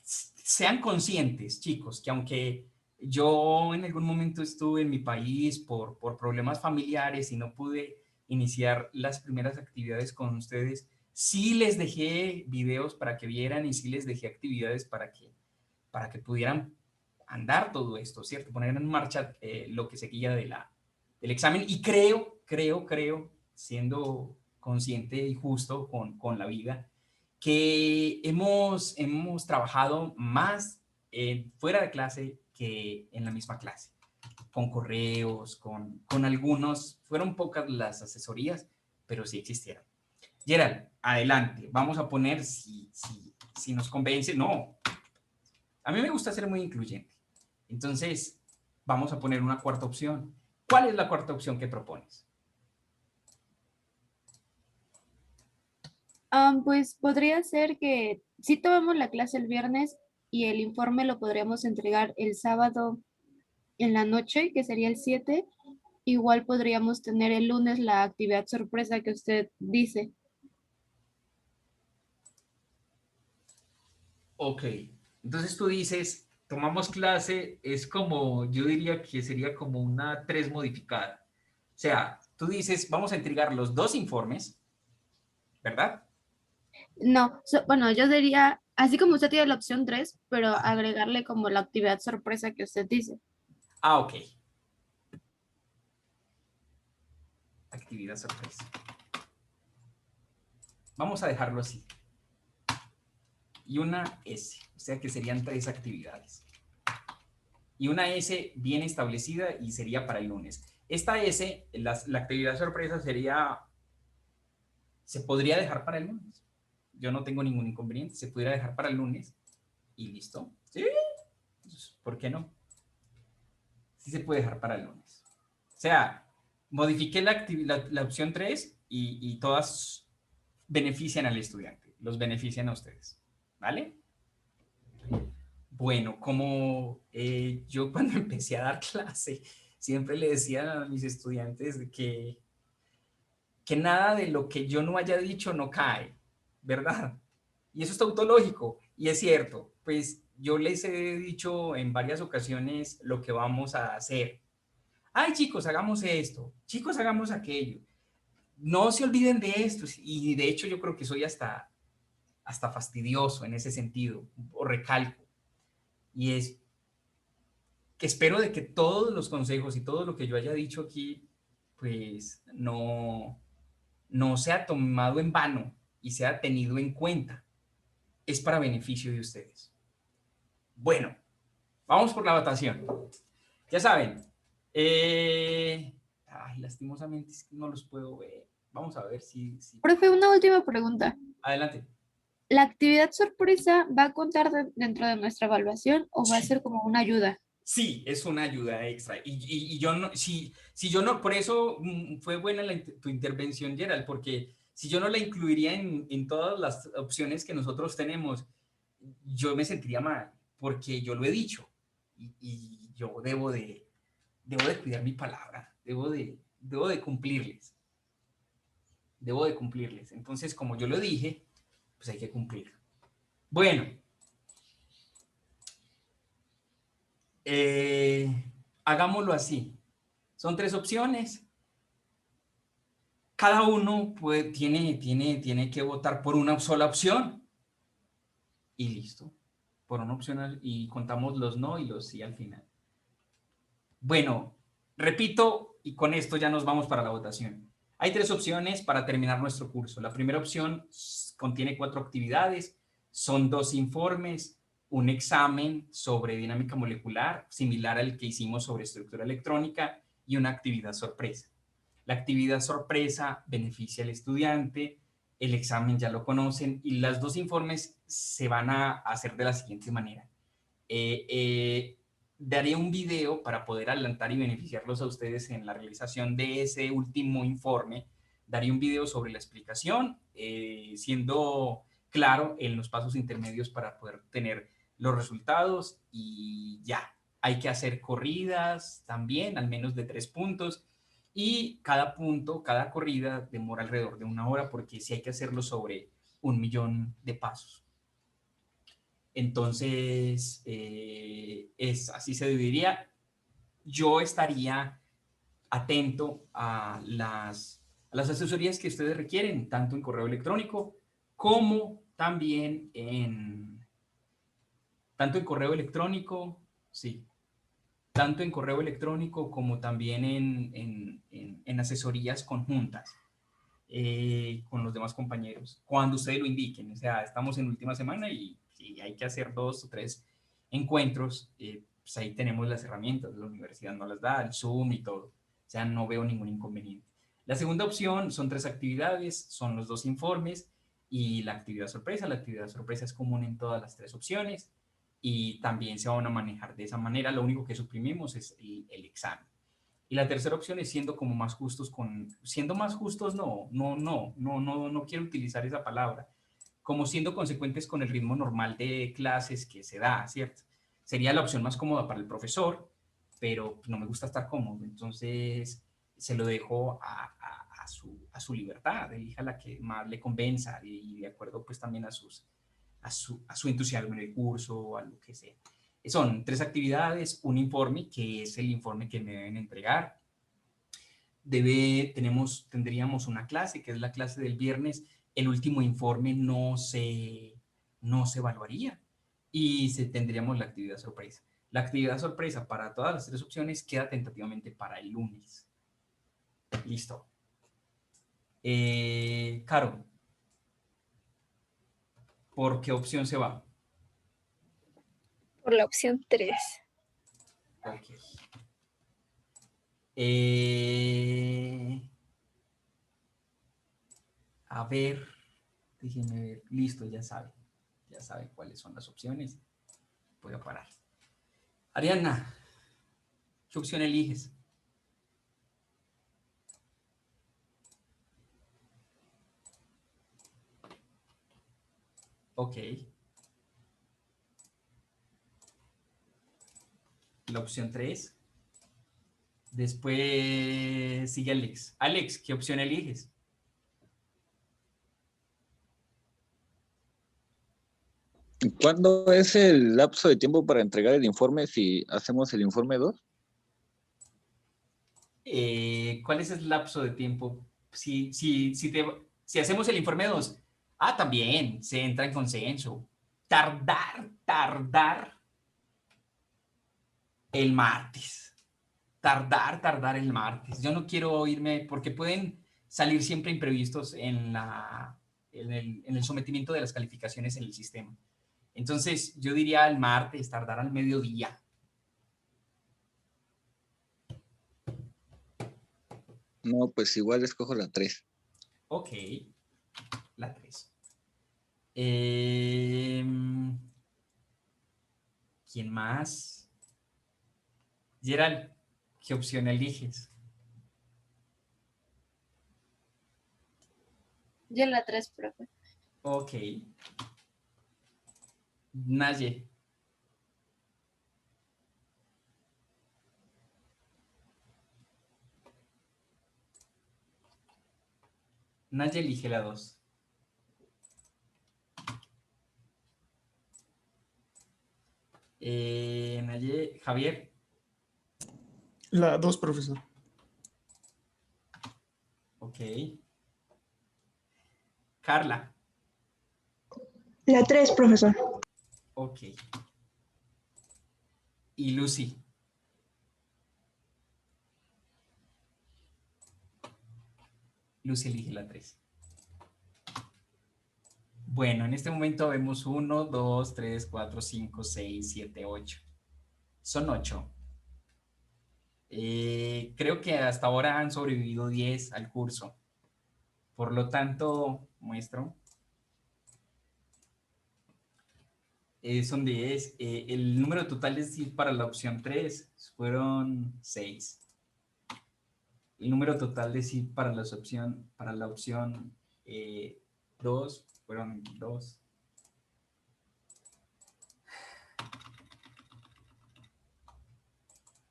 Sean conscientes, chicos, que aunque yo en algún momento estuve en mi país por problemas familiares y no pude iniciar las primeras actividades con ustedes, sí les dejé videos para que vieran y sí les dejé actividades para que pudieran andar todo esto, ¿cierto? Poner en marcha lo que seguía del examen. Y creo, siendo consciente y justo con la vida, que hemos trabajado más fuera de clase que en la misma clase, con correos, con algunos, fueron pocas las asesorías, pero sí existieron. Gerald, adelante, vamos a poner si nos convence, no, a mí me gusta ser muy incluyente, entonces vamos a poner una cuarta opción. ¿Cuál es la cuarta opción que propones? Pues podría ser que si tomamos la clase el viernes y el informe lo podríamos entregar el sábado en la noche, que sería el 7. Igual podríamos tener el lunes la actividad sorpresa que usted dice. Ok, entonces tú dices, tomamos clase, es como, yo diría que sería como una 3 modificada. O sea, tú dices, vamos a entregar los dos informes, ¿verdad? No, bueno, yo diría, así como usted tiene la opción 3, pero agregarle como la actividad sorpresa que usted dice. Ah, ok. Actividad sorpresa. Vamos a dejarlo así. y una S, o sea que serían 3 actividades. Y una S bien establecida y sería para el lunes. Esta S, la actividad sorpresa se podría dejar para el lunes. Yo no tengo ningún inconveniente, se pudiera dejar para el lunes y listo. ¿Sí? ¿Por qué no? Sí se puede dejar para el lunes. O sea, modifiqué la opción 3 y todas benefician al estudiante, los benefician a ustedes. ¿Vale? Bueno, como yo cuando empecé a dar clase, siempre le decía a mis estudiantes que nada de lo que yo no haya dicho no cae, ¿verdad? Y eso es tautológico, y es cierto. Pues yo les he dicho en varias ocasiones lo que vamos a hacer. Ay, chicos, hagamos esto. Chicos, hagamos aquello. No se olviden de esto. Y de hecho yo creo que soy hasta fastidioso en ese sentido, o recalco. Y es que espero de que todos los consejos y todo lo que yo haya dicho aquí, pues no sea tomado en vano y sea tenido en cuenta. Es para beneficio de ustedes. Bueno, vamos por la votación. Ya saben, ay, lastimosamente es que no los puedo ver. Vamos a ver si... Profe, una última pregunta. Adelante. ¿La actividad sorpresa va a contar dentro de nuestra evaluación o va a Sí. ser como una ayuda? Sí, es una ayuda extra. Y yo no, si yo no, por eso fue buena tu intervención, Gerald, porque si yo no la incluiría en todas las opciones que nosotros tenemos, yo me sentiría mal, porque yo lo he dicho y yo debo de cuidar mi palabra, debo de cumplirles, debo de cumplirles. Entonces, como yo lo dije, pues hay que cumplir. Bueno, hagámoslo así. Son 3 opciones. Cada uno tiene que votar por una sola opción. Y listo. Por una opción y contamos los no y los sí al final. Bueno, repito, y con esto ya nos vamos para la votación. Hay 3 opciones para terminar nuestro curso. La primera opción contiene 4 actividades, son 2 informes, un examen sobre dinámica molecular, similar al que hicimos sobre estructura electrónica, y una actividad sorpresa. La actividad sorpresa beneficia al estudiante, el examen ya lo conocen, y los 2 informes se van a hacer de la siguiente manera. Daré un video para poder adelantar y beneficiarlos a ustedes en la realización de ese último informe. Daré un video sobre la explicación, siendo claro en los pasos intermedios para poder tener los resultados y ya. Hay que hacer corridas también, al menos de 3 puntos. Y cada punto, cada corrida demora alrededor de 1 hora porque sí hay que hacerlo sobre 1.000.000 de pasos. Entonces, así se dividiría. Yo estaría atento a las asesorías que ustedes requieren, tanto en correo electrónico como también tanto en correo electrónico, sí, tanto en correo electrónico como también en asesorías conjuntas con los demás compañeros, cuando ustedes lo indiquen. O sea, estamos en última semana y si hay que hacer 2 o 3 encuentros, pues ahí tenemos las herramientas, la universidad nos las da, el Zoom y todo. O sea, no veo ningún inconveniente. La segunda opción son 3 actividades, son los 2 informes y la actividad sorpresa. La actividad sorpresa es común en todas las 3 opciones y también se van a manejar de esa manera. Lo único que suprimimos es el examen. Y la tercera opción es siendo más justos, no quiero utilizar esa palabra, como siendo consecuentes con el ritmo normal de clases que se da, ¿cierto? Sería la opción más cómoda para el profesor, pero no me gusta estar cómodo, entonces se lo dejo a su libertad, elija la que más le convenza y de acuerdo pues también a su entusiasmo en el curso, a lo que sea. Son 3 actividades, un informe, que es el informe que me deben entregar. Tendríamos una clase, que es la clase del viernes. El último informe no se evaluaría y tendríamos la actividad sorpresa. La actividad sorpresa para todas las 3 opciones queda tentativamente para el lunes. Listo. Caro. ¿Por qué opción se va? Por la opción 3. Ok. A ver, déjenme ver. Listo, ya saben. Ya saben cuáles son las opciones. Voy a parar. Ariana, ¿qué opción eliges? Ok. La opción 3. Después sigue Alex. Alex, ¿qué opción eliges? ¿Cuándo es el lapso de tiempo para entregar el informe si hacemos el informe 2? ¿Cuál es el lapso de tiempo? Si hacemos el informe 2, también se entra en consenso. Tardar el martes. Tardar el martes. Yo no quiero irme porque pueden salir siempre imprevistos en el sometimiento de las calificaciones en el sistema. Entonces, yo diría el martes, tardar al mediodía. No, pues igual escojo la 3. Ok, la 3. ¿Quién más? Gerald, ¿qué opción eliges? Yo la 3, profe. Ok. Naye. Naye elige la 2. Naye, Javier. La 2, profesor. Ok. Carla. La 3, profesor. Ok. Y Lucy. Lucy elige la 3. Bueno, en este momento vemos 1, 2, 3, 4, 5, 6, 7, 8. Son 8. Creo que hasta ahora han sobrevivido 10 al curso. Por lo tanto, muestro. Son 10. El número total de decir para la opción 3 fueron 6. El número total de sí para la opción 2 fueron 2.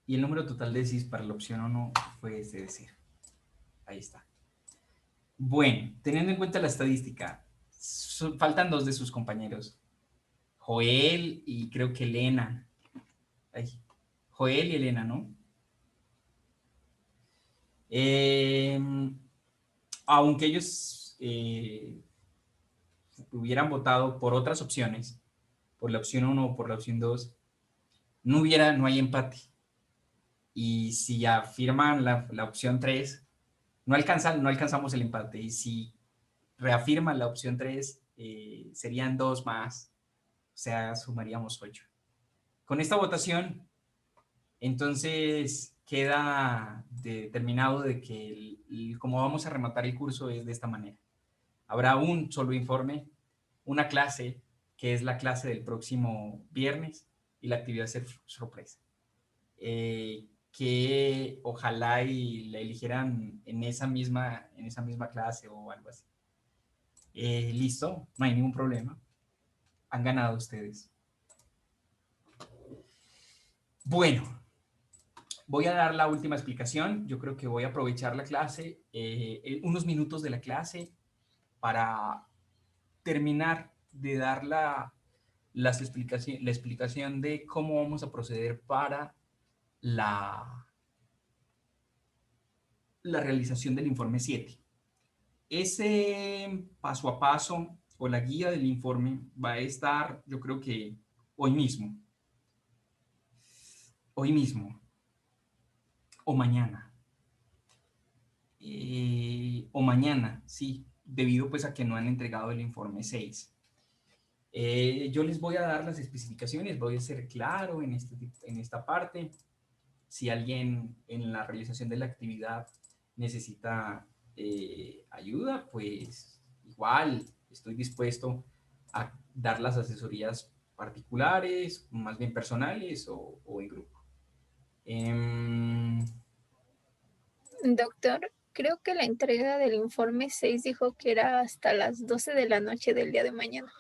Y el número total de sí para la opción 1 fue ese decir. Ahí está. Bueno, teniendo en cuenta la estadística, faltan 2 de sus compañeros. Joel y creo que Elena. Ay, Joel y Elena, ¿no? Aunque ellos hubieran votado por otras opciones, por la opción 1 o por la opción 2, no hay empate. Y si afirman la opción 3, no alcanzamos el empate. Y si reafirman la opción 3, serían 2 más, o sea, sumaríamos 8. Con esta votación, entonces queda determinado de que como vamos a rematar el curso es de esta manera. Habrá un solo informe, una clase, que es la clase del próximo viernes, y la actividad sorpresa. Que ojalá y la eligieran en esa misma clase o algo así. Listo, no hay ningún problema. Han ganado ustedes. Bueno, voy a dar la última explicación. Yo creo que voy a aprovechar la clase, unos minutos de la clase, para terminar de dar la explicación de cómo vamos a proceder para la realización del informe 7. Ese paso a paso o la guía del informe va a estar, yo creo que hoy mismo o mañana. O mañana, sí, debido pues a que no han entregado el informe 6. Yo les voy a dar las especificaciones, voy a ser claro en esta parte. Si alguien en la realización de la actividad necesita ayuda, pues igual estoy dispuesto a dar las asesorías particulares, más bien personales o en grupo. Doctor, creo que la entrega del informe 6 dijo que era hasta las 12 de la noche del día de mañana.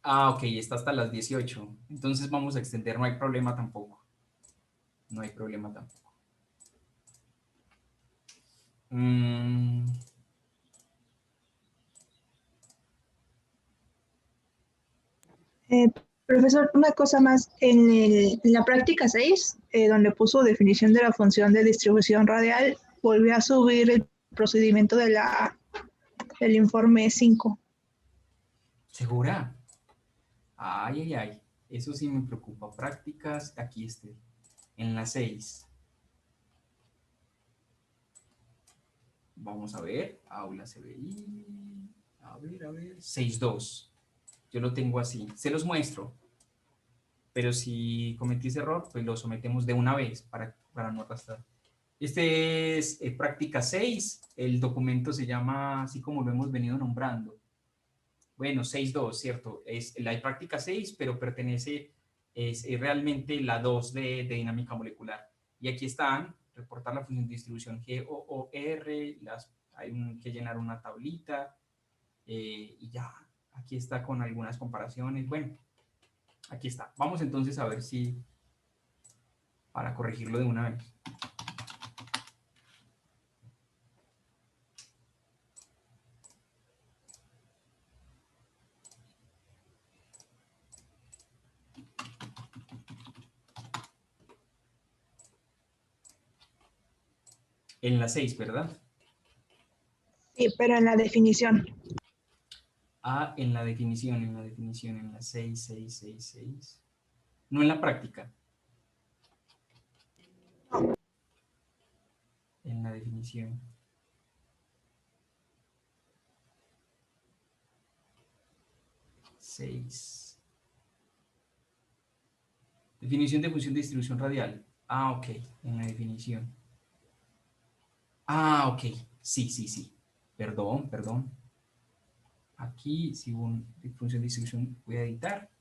Ok, está hasta las 18. Entonces vamos a extender, no hay problema tampoco. No hay problema tampoco. Eh, Profesor, una cosa más. En la práctica 6, donde puso definición de la función de distribución radial, volvió a subir el procedimiento del informe 5. ¿Segura? Ay, ay, ay. Eso sí me preocupa. Prácticas, aquí esté. En la 6. Vamos a ver. Aula CBI. A ver. 6.2. Yo lo tengo así. Se los muestro. Pero si cometí ese error, pues lo sometemos de una vez para no arrastrar. Este es práctica 6. El documento se llama así como lo hemos venido nombrando. Bueno, 6.2, ¿cierto? Es la práctica 6, pero pertenece, es realmente la 2 de dinámica molecular. Y aquí están, reportar la función de distribución GOOR, hay que llenar una tablita, y ya, aquí está con algunas comparaciones. Bueno, aquí está. Vamos entonces a ver si, para corregirlo de una vez. En la 6, ¿verdad? Sí, pero en la definición. Ah, en la definición, en la 6. No en la práctica. En la definición. Seis. Definición de función de distribución radial. Ah, ok, en la definición. Ah, ok, sí. Perdón. Aquí, si función de distribución, voy a editar.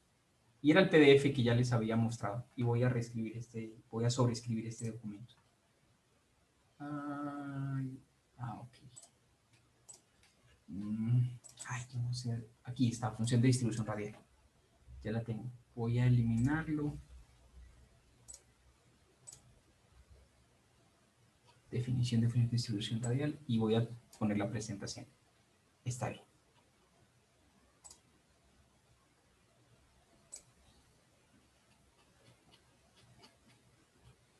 Y era el PDF que ya les había mostrado. Y voy a voy a sobreescribir este documento. Ok. No sé. Aquí está, función de distribución radial. Ya la tengo. Voy a eliminarlo. Definición de función de distribución radial. Y voy a poner la presentación. Está bien.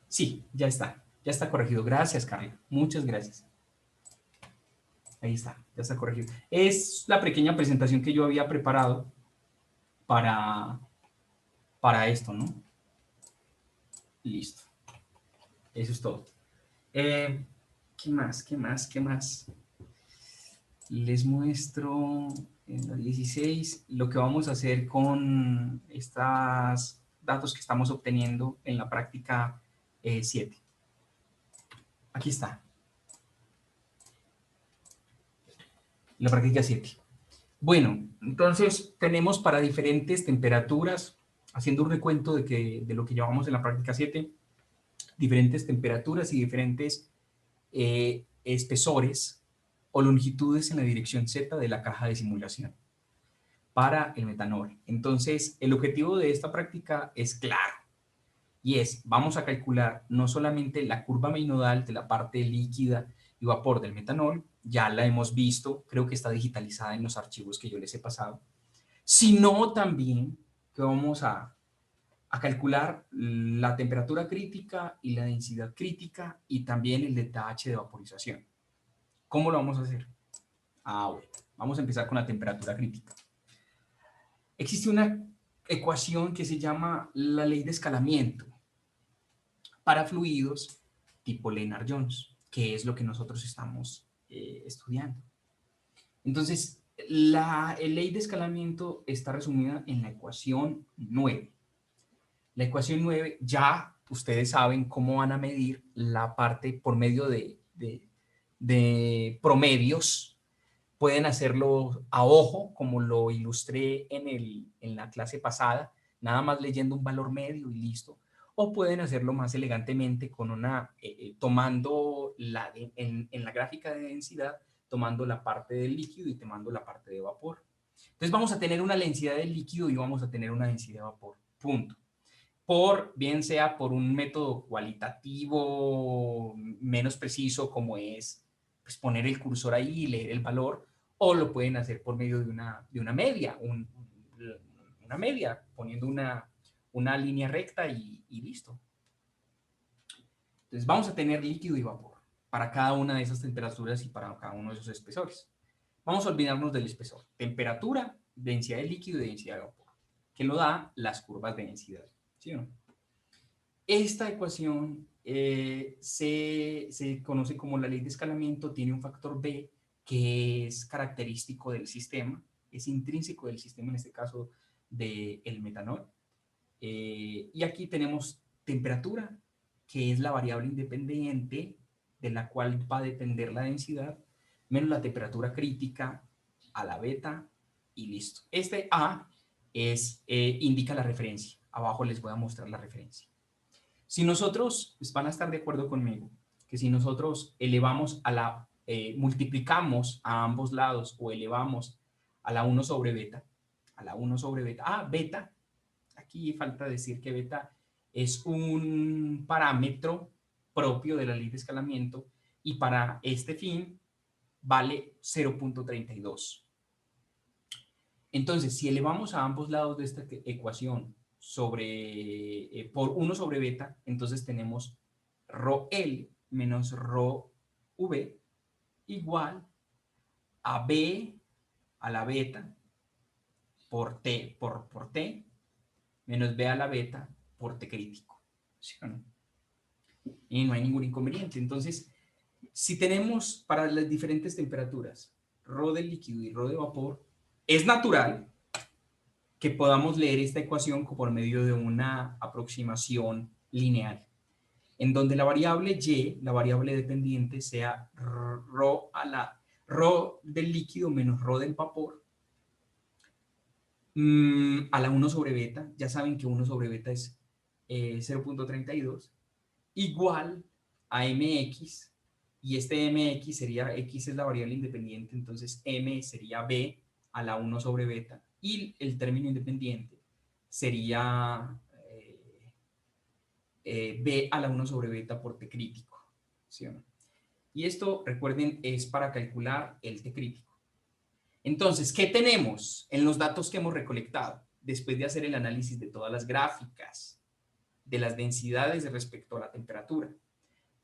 Sí, ya está corregido. Gracias, Carla. Muchas gracias. Ahí está, ya está corregido. Es la pequeña presentación que yo había preparado para esto, ¿no? Listo. Eso es todo. ¿Qué más? Les muestro en la 16 lo que vamos a hacer con estos datos que estamos obteniendo en la práctica 7. Aquí está. La práctica 7. Bueno, entonces tenemos para diferentes temperaturas, haciendo un recuento de lo que llevamos en la práctica 7, diferentes temperaturas y diferentes espesores o longitudes en la dirección Z de la caja de simulación para el metanol. Entonces, el objetivo de esta práctica es claro, y vamos a calcular no solamente la curva binodal de la parte líquida y vapor del metanol, ya la hemos visto, creo que está digitalizada en los archivos que yo les he pasado, sino también que vamos a calcular la temperatura crítica y la densidad crítica y también el detalle de vaporización. ¿Cómo lo vamos a hacer? Bueno, vamos a empezar con la temperatura crítica. Existe una ecuación que se llama la ley de escalamiento para fluidos tipo Lennard-Jones, que es lo que nosotros estamos estudiando. Entonces, La ley de escalamiento está resumida en la ecuación 9. La ecuación 9 ya ustedes saben cómo van a medir la parte por medio de promedios. Pueden hacerlo a ojo, como lo ilustré en la clase pasada, nada más leyendo un valor medio y listo. O pueden hacerlo más elegantemente con tomando en la gráfica de densidad, tomando la parte del líquido y tomando la parte de vapor. Entonces vamos a tener una densidad del líquido y vamos a tener una densidad de vapor. Punto. Bien sea por un método cualitativo menos preciso, como es pues, poner el cursor ahí y leer el valor, o lo pueden hacer por medio de una media, una media, poniendo una línea recta y listo. Entonces vamos a tener líquido y vapor para cada una de esas temperaturas y para cada uno de esos espesores. Vamos a olvidarnos del espesor. Temperatura, densidad de líquido y densidad de vapor, que lo da las curvas de densidad. ¿Sí o no? Esta ecuación se conoce como la ley de escalamiento, tiene un factor B que es característico del sistema, es intrínseco del sistema, en este caso del metanol. Y aquí tenemos temperatura, que es la variable independiente de la cual va a depender la densidad, menos la temperatura crítica a la beta y listo. Este A indica la referencia. Abajo les voy a mostrar la referencia. Si nosotros, pues van a estar de acuerdo conmigo, que si nosotros multiplicamos a ambos lados o elevamos a la 1 sobre beta, beta, aquí falta decir que beta es un parámetro propio de la ley de escalamiento y para este fin vale 0.32. Entonces, si elevamos a ambos lados de esta ecuación por 1 sobre beta, entonces tenemos rho L menos rho V igual a B a la beta por T menos B a la beta por T crítico. ¿Sí o no? Y no hay ningún inconveniente. Entonces, si tenemos para las diferentes temperaturas rho de líquido y rho de vapor, es natural que podamos leer esta ecuación por medio de una aproximación lineal, en donde la variable y, la variable dependiente, sea rho del líquido menos rho del vapor a la 1 sobre beta. Ya saben que 1 sobre beta es 0.32, igual a mx, y este mx sería, x es la variable independiente, entonces m sería b a la 1 sobre beta, y el término independiente sería b a la 1 sobre beta por t crítico. ¿Sí o no? Y esto, recuerden, es para calcular el t crítico. Entonces, ¿qué tenemos en los datos que hemos recolectado después de hacer el análisis de todas las gráficas de las densidades respecto a la temperatura?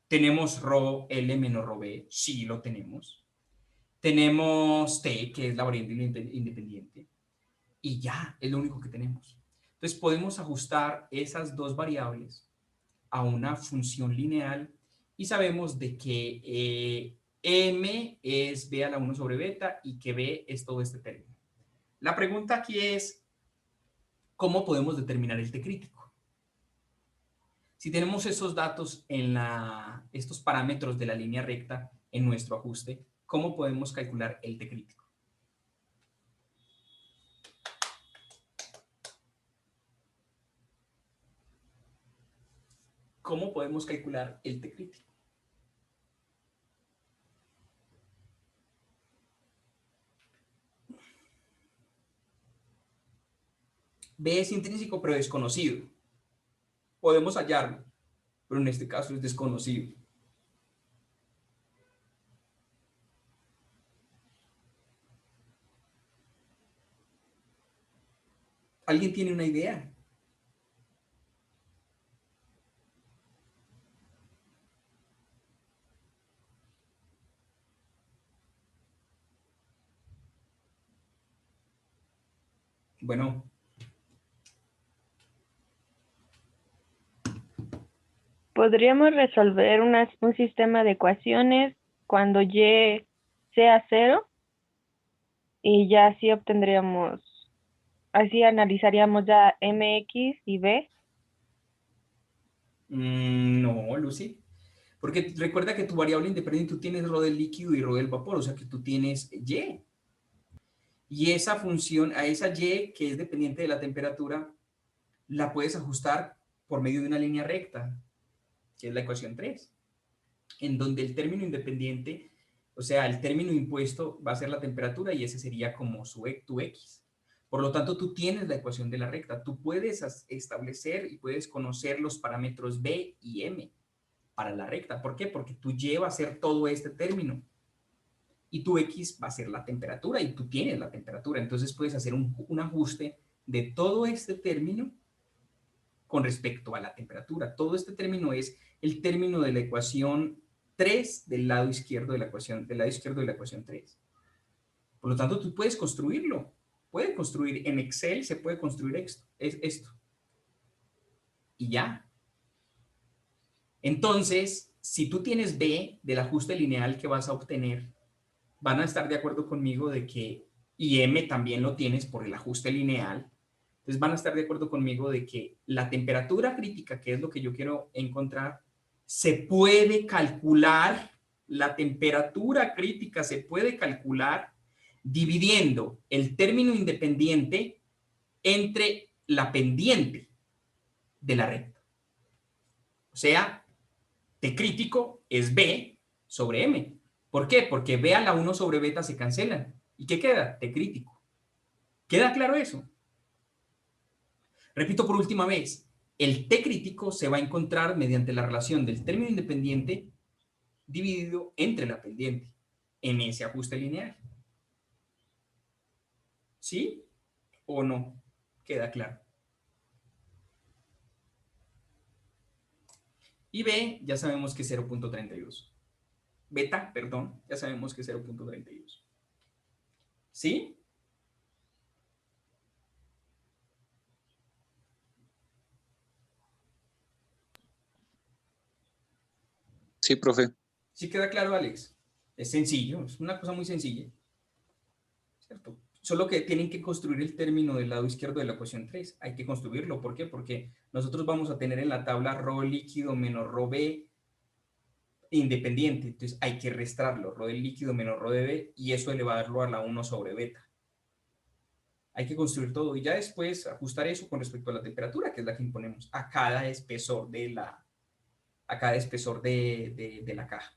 Tenemos rho L menos rho B, sí lo tenemos. Tenemos T, que es la variable independiente. Y ya, es lo único que tenemos. Entonces podemos ajustar esas dos variables a una función lineal y sabemos de que M es B a la 1 sobre beta y que B es todo este término. La pregunta aquí es, ¿cómo podemos determinar el T crítico? Si tenemos esos datos estos parámetros de la línea recta en nuestro ajuste, ¿cómo podemos calcular el T crítico? ¿Cómo podemos calcular el T crítico? B es intrínseco pero desconocido. Podemos hallarlo, pero en este caso es desconocido. ¿Alguien tiene una idea? Bueno, ¿Podríamos resolver un sistema de ecuaciones cuando y sea 0? y ya así obtendríamos, así analizaríamos ya MX y B. No, Lucy. Porque recuerda que tu variable independiente, tú tienes ρ del líquido y ρ del vapor, o sea que tú tienes Y. Y esa función, a esa Y que es dependiente de la temperatura, la puedes ajustar por medio de una línea recta, que es la ecuación 3, en donde el término independiente, o sea, el término impuesto va a ser la temperatura y ese sería como tu X. Por lo tanto, tú tienes la ecuación de la recta. Tú puedes establecer y puedes conocer los parámetros B y M para la recta. ¿Por qué? Porque tu Y va a ser todo este término y tu X va a ser la temperatura y tú tienes la temperatura. Entonces puedes hacer un ajuste de todo este término con respecto a la temperatura. Todo este término es el término de la ecuación 3 del lado izquierdo de la ecuación, 3. Por lo tanto, tú puedes construirlo. Puedes construir en Excel, se puede construir esto. Y ya. Entonces, si tú tienes B del ajuste lineal que vas a obtener, van a estar de acuerdo conmigo de que, y M también lo tienes por el ajuste lineal, entonces van a estar de acuerdo conmigo de que la temperatura crítica, que es lo que yo quiero encontrar, se puede calcular, la temperatura crítica se puede calcular dividiendo el término independiente entre la pendiente de la recta. O sea, T crítico es B sobre M. ¿Por qué? Porque B a la 1 sobre beta se cancelan. ¿Y qué queda? T crítico. ¿Queda claro eso? Repito por última vez, el T crítico se va a encontrar mediante la relación del término independiente dividido entre la pendiente en ese ajuste lineal. ¿Sí o no? Queda claro. Y B ya sabemos que es 0.32. Beta, perdón, ya sabemos que es 0.32. ¿Sí? Sí, profe. ¿Sí queda claro, Alex? Es sencillo, es una cosa muy sencilla. ¿Cierto? Solo que tienen que construir el término del lado izquierdo de la ecuación 3. Hay que construirlo. ¿Por qué? Porque nosotros vamos a tener en la tabla ρ líquido menos ρ B independiente. Entonces hay que restarlo. Ρ del líquido menos ρ de B y eso elevarlo a la 1 sobre beta. Hay que construir todo y ya después ajustar eso con respecto a la temperatura, que es la que imponemos a cada espesor de la caja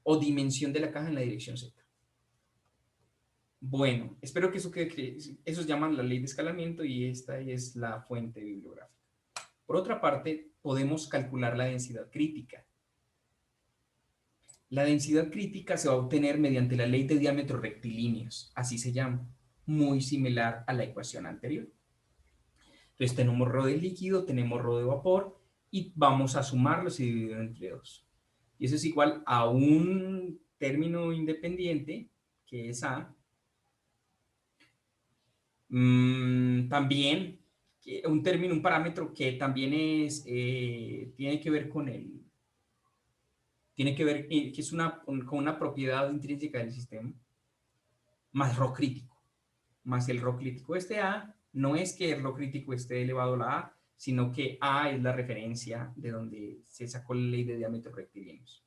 o dimensión de la caja en la dirección Z. Bueno, espero que eso quede. Eso se llama la ley de escalamiento y esta es la fuente bibliográfica. Por otra parte, podemos calcular la densidad crítica. La densidad crítica se va a obtener mediante la ley de diámetros rectilíneos, así se llama, muy similar a la ecuación anterior. Entonces tenemos ρ de líquido, tenemos ρ de vapor y vamos a sumarlos y dividirlo entre 2. Y eso es igual a un término independiente, que es A. También un parámetro que también es, tiene que ver con que es con una propiedad intrínseca del sistema, más ρ crítico, más el ρ crítico. Este A no es que el ρ crítico esté elevado a la A, sino que A es la referencia de donde se sacó la ley de diámetros rectilíneos.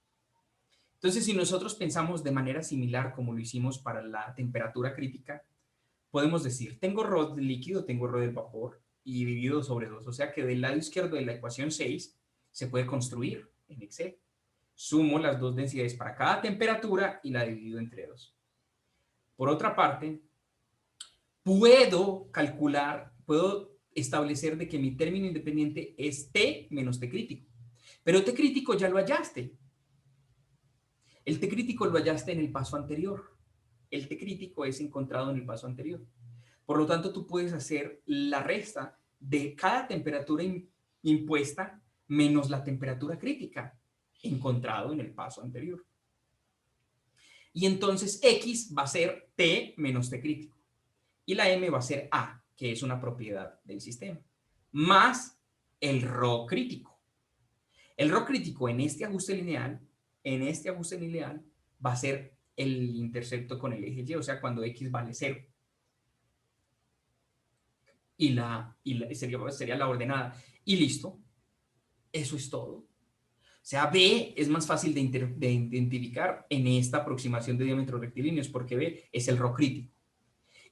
Entonces, si nosotros pensamos de manera similar como lo hicimos para la temperatura crítica, podemos decir, tengo ρ del líquido, tengo ρ del vapor, y dividido sobre 2. O sea que del lado izquierdo de la ecuación 6 se puede construir en Excel. Sumo las dos densidades para cada temperatura y la divido entre 2. Por otra parte, puedo establecer de que mi término independiente es T menos T crítico. Pero T crítico ya lo hallaste. El T crítico lo hallaste en el paso anterior. El T crítico es encontrado en el paso anterior. Por lo tanto, tú puedes hacer la resta de cada temperatura impuesta menos la temperatura crítica encontrado en el paso anterior. Y entonces X va a ser T menos T crítico. Y la M va a ser A, que es una propiedad del sistema, más el ρ crítico. El ρ crítico en este ajuste lineal va a ser el intercepto con el eje Y, o sea, cuando X vale 0. Y sería la ordenada. Y listo. Eso es todo. O sea, B es más fácil de identificar en esta aproximación de diámetros rectilíneos porque B es el rho crítico.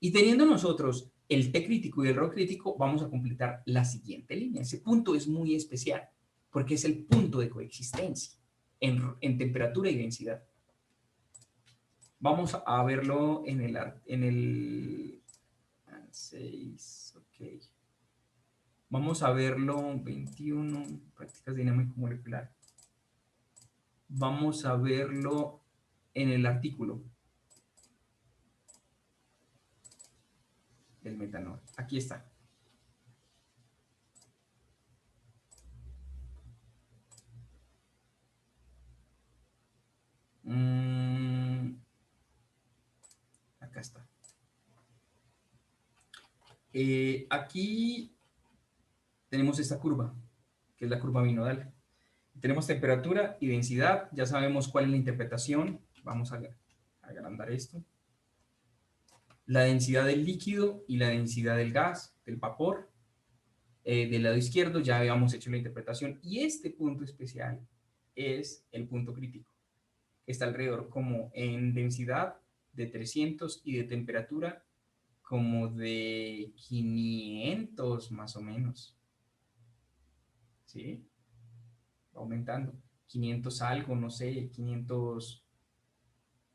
Y teniendo nosotros el T crítico y el rho crítico, vamos a completar la siguiente línea. Ese punto es muy especial porque es el punto de coexistencia en temperatura y densidad. Vamos a verlo en el 6, ok. Vamos a verlo 21, prácticas de dinámica molecular. Vamos a verlo en el artículo del metanol. Aquí está. Acá está. Aquí tenemos esta curva, que es la curva binodal. Tenemos temperatura y densidad, ya sabemos cuál es la interpretación. Vamos a agrandar esto. La densidad del líquido y la densidad del gas, del vapor. Del lado izquierdo ya habíamos hecho la interpretación. Y este punto especial es el punto crítico, que está alrededor como en densidad de 300 y de temperatura como de 500 más o menos. ¿Sí? Va aumentando. 500 algo, no sé, 500,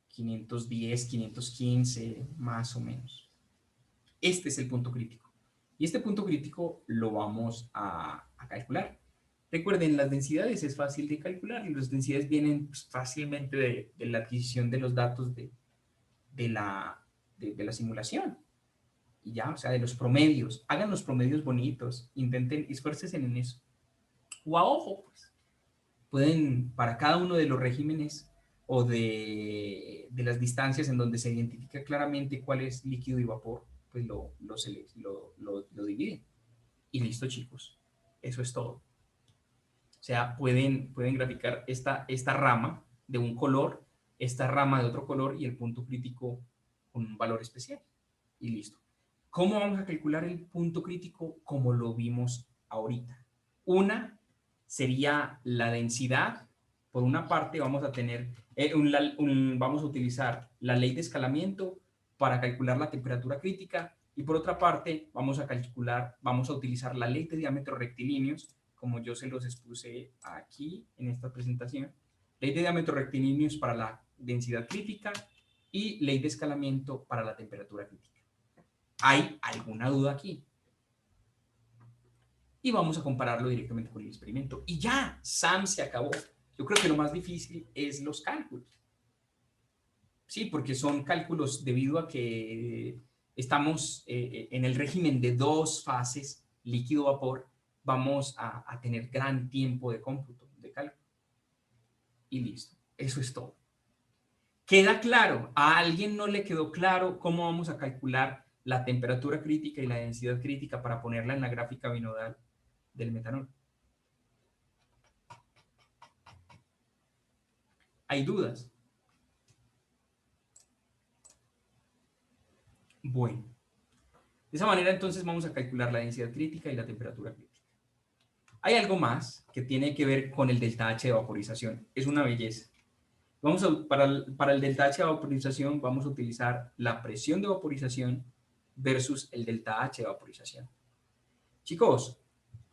510, 515 más o menos. Este es el punto crítico. Y este punto crítico lo vamos a calcular. Recuerden, las densidades es fácil de calcular y las densidades vienen pues, fácilmente de la adquisición de los datos de la simulación. Y ya, o sea, de los promedios. Hagan los promedios bonitos. Intenten, esfuércense en eso. O a ojo, pues. Pueden, para cada uno de los regímenes o de las distancias en donde se identifica claramente cuál es líquido y vapor, pues lo dividen. Y listo, chicos. Eso es todo. O sea, pueden graficar esta rama de un color, esta rama de otro color y el punto crítico con un valor especial. Y listo. ¿Cómo vamos a calcular el punto crítico? Como lo vimos ahorita. Una sería la densidad. Por una parte vamos a tener, vamos a utilizar la ley de escalamiento para calcular la temperatura crítica y por otra parte vamos a utilizar la ley de diámetros rectilíneos, como yo se los expuse aquí en esta presentación. Ley de diámetros rectilíneos para la densidad crítica y ley de escalamiento para la temperatura crítica. ¿Hay alguna duda aquí? Y vamos a compararlo directamente con el experimento. Y ya, Sam se acabó. Yo creo que lo más difícil es los cálculos. Sí, porque son cálculos debido a que estamos en el régimen de dos fases, líquido-vapor, vamos a tener gran tiempo de cómputo, de cálculo. Y listo, eso es todo. ¿Queda claro? ¿A alguien no le quedó claro cómo vamos a calcular la temperatura crítica y la densidad crítica para ponerla en la gráfica binodal del metanol? ¿Hay dudas? Bueno, de esa manera entonces vamos a calcular la densidad crítica y la temperatura crítica. Hay algo más que tiene que ver con el delta H de vaporización. Es una belleza. Para el delta H de vaporización vamos a utilizar la presión de vaporización versus el delta H de vaporización. Chicos,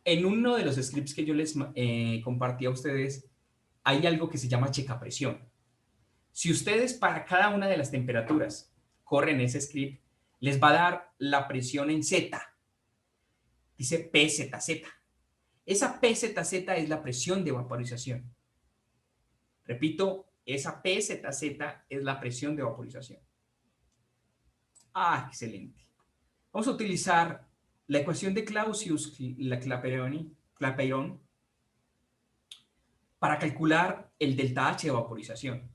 en uno de los scripts que yo les compartí a ustedes, hay algo que se llama checapresión. Si ustedes para cada una de las temperaturas corren ese script, les va a dar la presión en Z. Dice PZZ. Esa PZZ es la presión de vaporización. Repito, esa PZZ es la presión de vaporización. Ah, excelente. Vamos a utilizar la ecuación de Clapeyron para calcular el delta H de vaporización.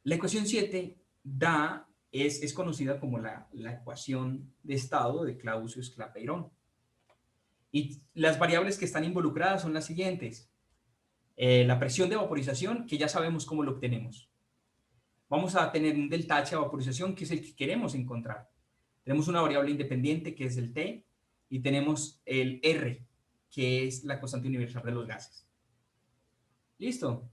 La ecuación 7 es conocida como la ecuación de estado de Clausius-Clapeyron. Y las variables que están involucradas son las siguientes. La presión de vaporización, que ya sabemos cómo lo obtenemos. vamos a tener un delta H de vaporización, que es el que queremos encontrar. Tenemos una variable independiente, que es el T, y tenemos el R, que es la constante universal de los gases. ¿Listo?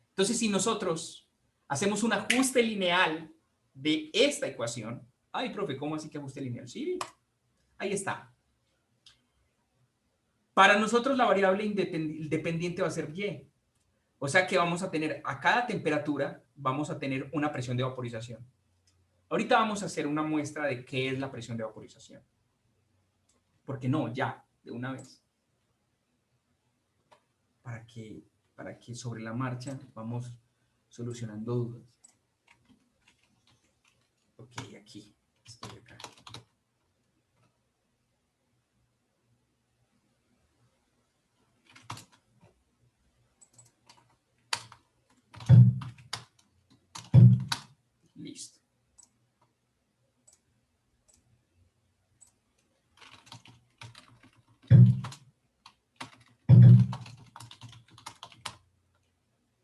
Entonces, si nosotros hacemos un ajuste lineal de esta ecuación, ay, profe, ¿cómo así que ajuste lineal? Sí, ahí está. Para nosotros la variable independiente va a ser Y. O sea que vamos a tener, a cada temperatura, vamos a tener una presión de vaporización. Ahorita vamos a hacer una muestra de qué es la presión de vaporización. Porque no, ya, de una vez. Para que sobre la marcha vamos solucionando dudas. Ok, aquí, estoy acá. Listo.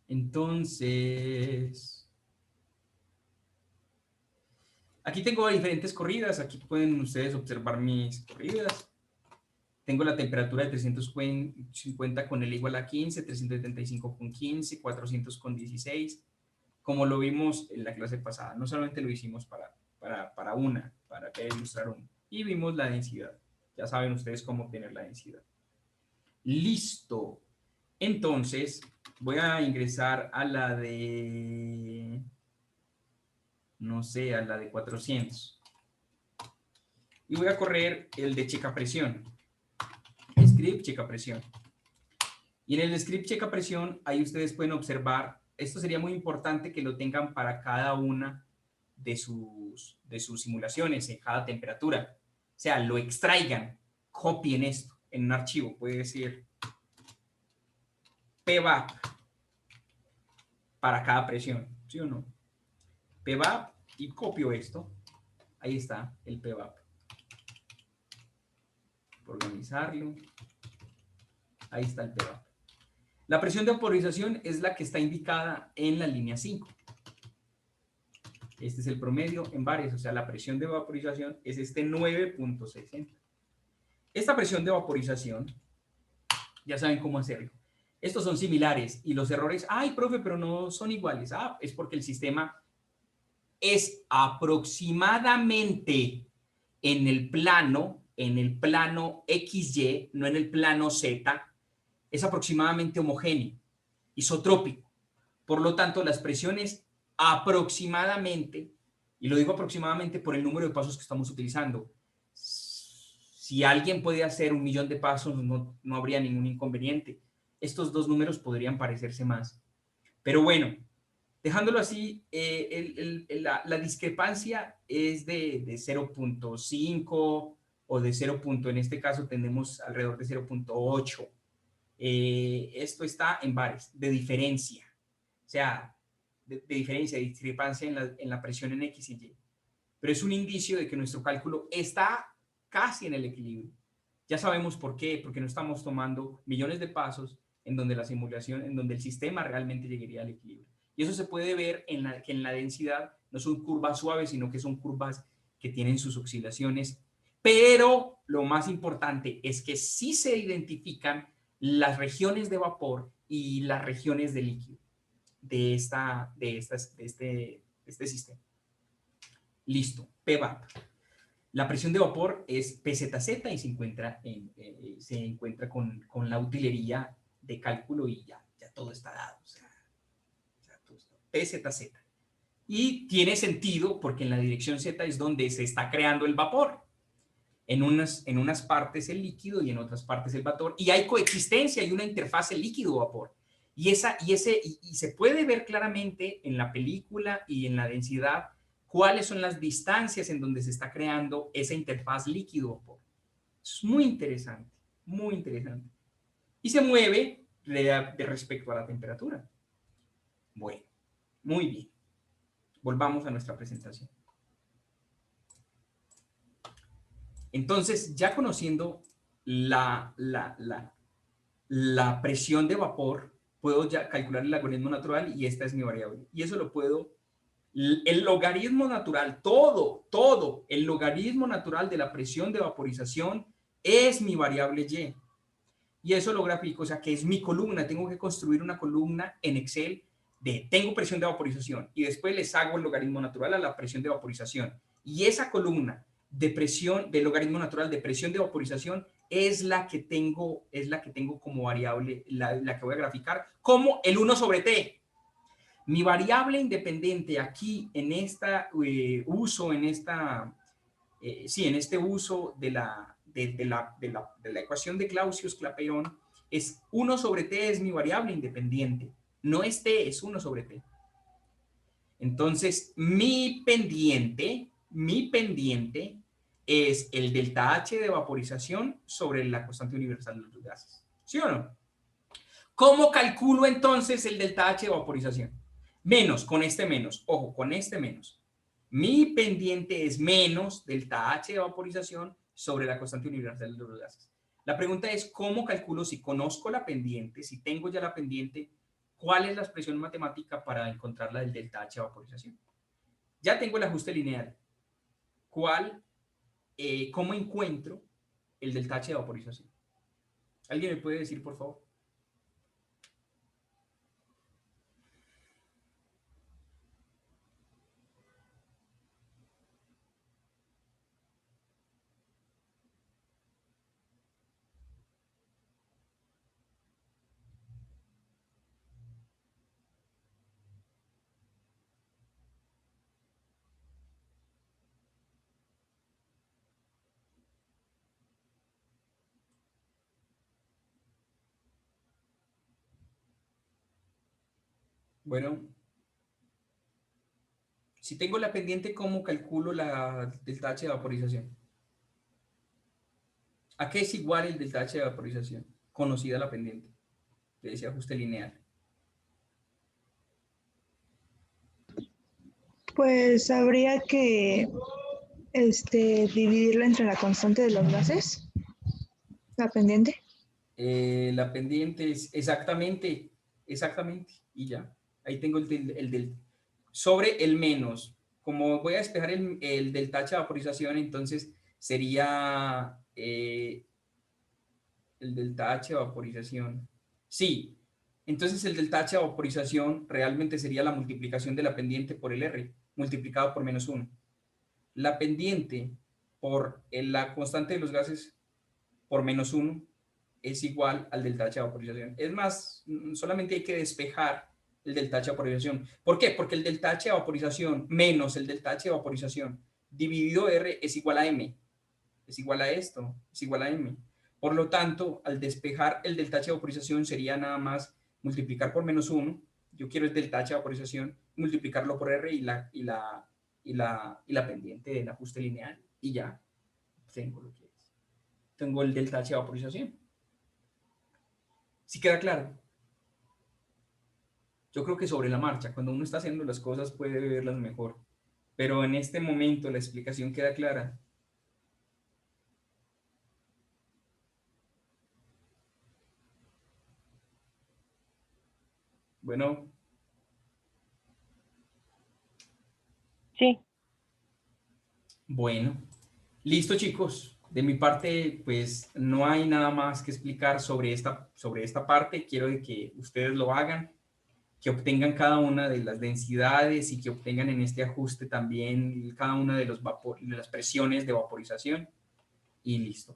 Entonces, aquí tengo diferentes corridas. Aquí pueden ustedes observar mis corridas. Tengo la temperatura de 350 con L igual a 15, 375 con 15, 400 con 16. Como lo vimos en la clase pasada. No solamente lo hicimos para ilustrar una. Y vimos la densidad. Ya saben ustedes cómo obtener la densidad. Listo. Entonces, voy a ingresar a la de, no sé, a la de 400. Y voy a correr el de checa presión. Script checa presión. Y en el script checa presión, ahí ustedes pueden observar, esto sería muy importante que lo tengan para cada una de sus simulaciones, en cada temperatura. O sea, lo extraigan, copien esto en un archivo. Puede decir PVAP para cada presión, ¿sí o no? PVAP y copio esto. Ahí está el PVAP. Organizarlo. Ahí está el PVAP. La presión de vaporización es la que está indicada en la línea 5. Este es el promedio en bares, o sea, la presión de vaporización es este 9.60. Esta presión de vaporización, ya saben cómo hacerlo. Estos son similares y los errores, ay, profe, pero no son iguales. Ah, es porque el sistema es aproximadamente en el plano XY, no en el plano Z, es aproximadamente homogéneo, isotrópico. Por lo tanto, las presiones aproximadamente, y lo digo aproximadamente por el número de pasos que estamos utilizando. Si alguien puede hacer 1.000.000 de pasos, no habría ningún inconveniente. Estos dos números podrían parecerse más. Pero bueno, dejándolo así, la discrepancia es de 0.5 o de 0. En este caso tenemos alrededor de 0.8. Esto está en bares de diferencia. O sea, de diferencia, de discrepancia en la presión en X y Y. Pero es un indicio de que nuestro cálculo está casi en el equilibrio. Ya sabemos por qué, porque no estamos tomando millones de pasos en donde la simulación, en donde el sistema realmente llegaría al equilibrio. Y eso se puede ver que en la densidad no son curvas suaves, sino que son curvas que tienen sus oscilaciones. Pero lo más importante es que sí se identifican las regiones de vapor y las regiones de líquido de este sistema. Listo, PVAP. La presión de vapor es PZZ y se encuentra con la utilería de cálculo y ya todo está dado. O sea, todo está, PZZ. Y tiene sentido porque en la dirección Z es donde se está creando el vapor. En unas partes el líquido y en otras partes el vapor. Y hay coexistencia, hay una interfase líquido-vapor. Y se puede ver claramente en la película y en la densidad cuáles son las distancias en donde se está creando esa interfaz líquido-vapor. Es muy interesante, muy interesante. Y se mueve de respecto a la temperatura. Bueno, muy bien. Volvamos a nuestra presentación. Entonces, ya conociendo la presión de vapor, puedo ya calcular el algoritmo natural y esta es mi variable. Y eso lo puedo El logaritmo natural, todo, el logaritmo natural de la presión de vaporización es mi variable Y. Y eso lo grafico, o sea, que es mi columna. Tengo que construir una columna en Excel de tengo presión de vaporización y después les hago el logaritmo natural a la presión de vaporización. Y esa columna de presión, del logaritmo natural de presión de vaporización es la que tengo como variable, la que voy a graficar como el 1 sobre T. Mi variable independiente aquí en esta uso, en este uso de la ecuación de Clausius-Clapeyron es 1 sobre T es mi variable independiente. No es T, es 1 sobre T. Entonces, mi pendiente es el delta H de vaporización sobre la constante universal de los gases. ¿Sí o no? ¿Cómo calculo entonces el delta H de vaporización? Menos, con este menos. Ojo, con este menos. Mi pendiente es menos delta H de vaporización sobre la constante universal de los gases. La pregunta es, ¿cómo calculo si conozco la pendiente, si tengo ya la pendiente, cuál es la expresión matemática para encontrarla del delta H de vaporización? Ya tengo el ajuste lineal. ¿Cómo encuentro el delta H de vaporización? ¿Alguien me puede decir, por favor? Bueno, si tengo la pendiente, ¿cómo calculo la delta H de vaporización? ¿A qué es igual el delta H de vaporización? Conocida la pendiente de ese ajuste lineal. Pues habría que dividirla entre la constante de los gases, la pendiente. La pendiente es exactamente, y ya. Ahí tengo sobre el menos. Como voy a despejar el delta H de vaporización, entonces sería el delta H de vaporización. Sí, entonces el delta H de vaporización realmente sería la multiplicación de la pendiente por el R, multiplicado por menos 1. La pendiente por la constante de los gases por menos 1 es igual al delta H de vaporización. Es más, solamente hay que despejar el delta H de vaporización. ¿Por qué? Porque el delta H de vaporización menos el delta H de vaporización dividido R es igual a M. Es igual a esto, es igual a M. Por lo tanto, al despejar el delta H de vaporización sería nada más multiplicar por menos 1. Yo quiero el delta H de vaporización, multiplicarlo por R y la pendiente del ajuste lineal. Y ya tengo lo que es. Tengo el delta H de vaporización. ¿Sí queda claro? Yo creo que sobre la marcha, cuando uno está haciendo las cosas puede verlas mejor. Pero en este momento la explicación queda clara. Bueno. Sí. Bueno. Listo, chicos. De mi parte, pues no hay nada más que explicar sobre esta parte. Quiero que ustedes lo hagan, que obtengan cada una de las densidades y que obtengan en este ajuste también cada una de las presiones de vaporización. Y listo.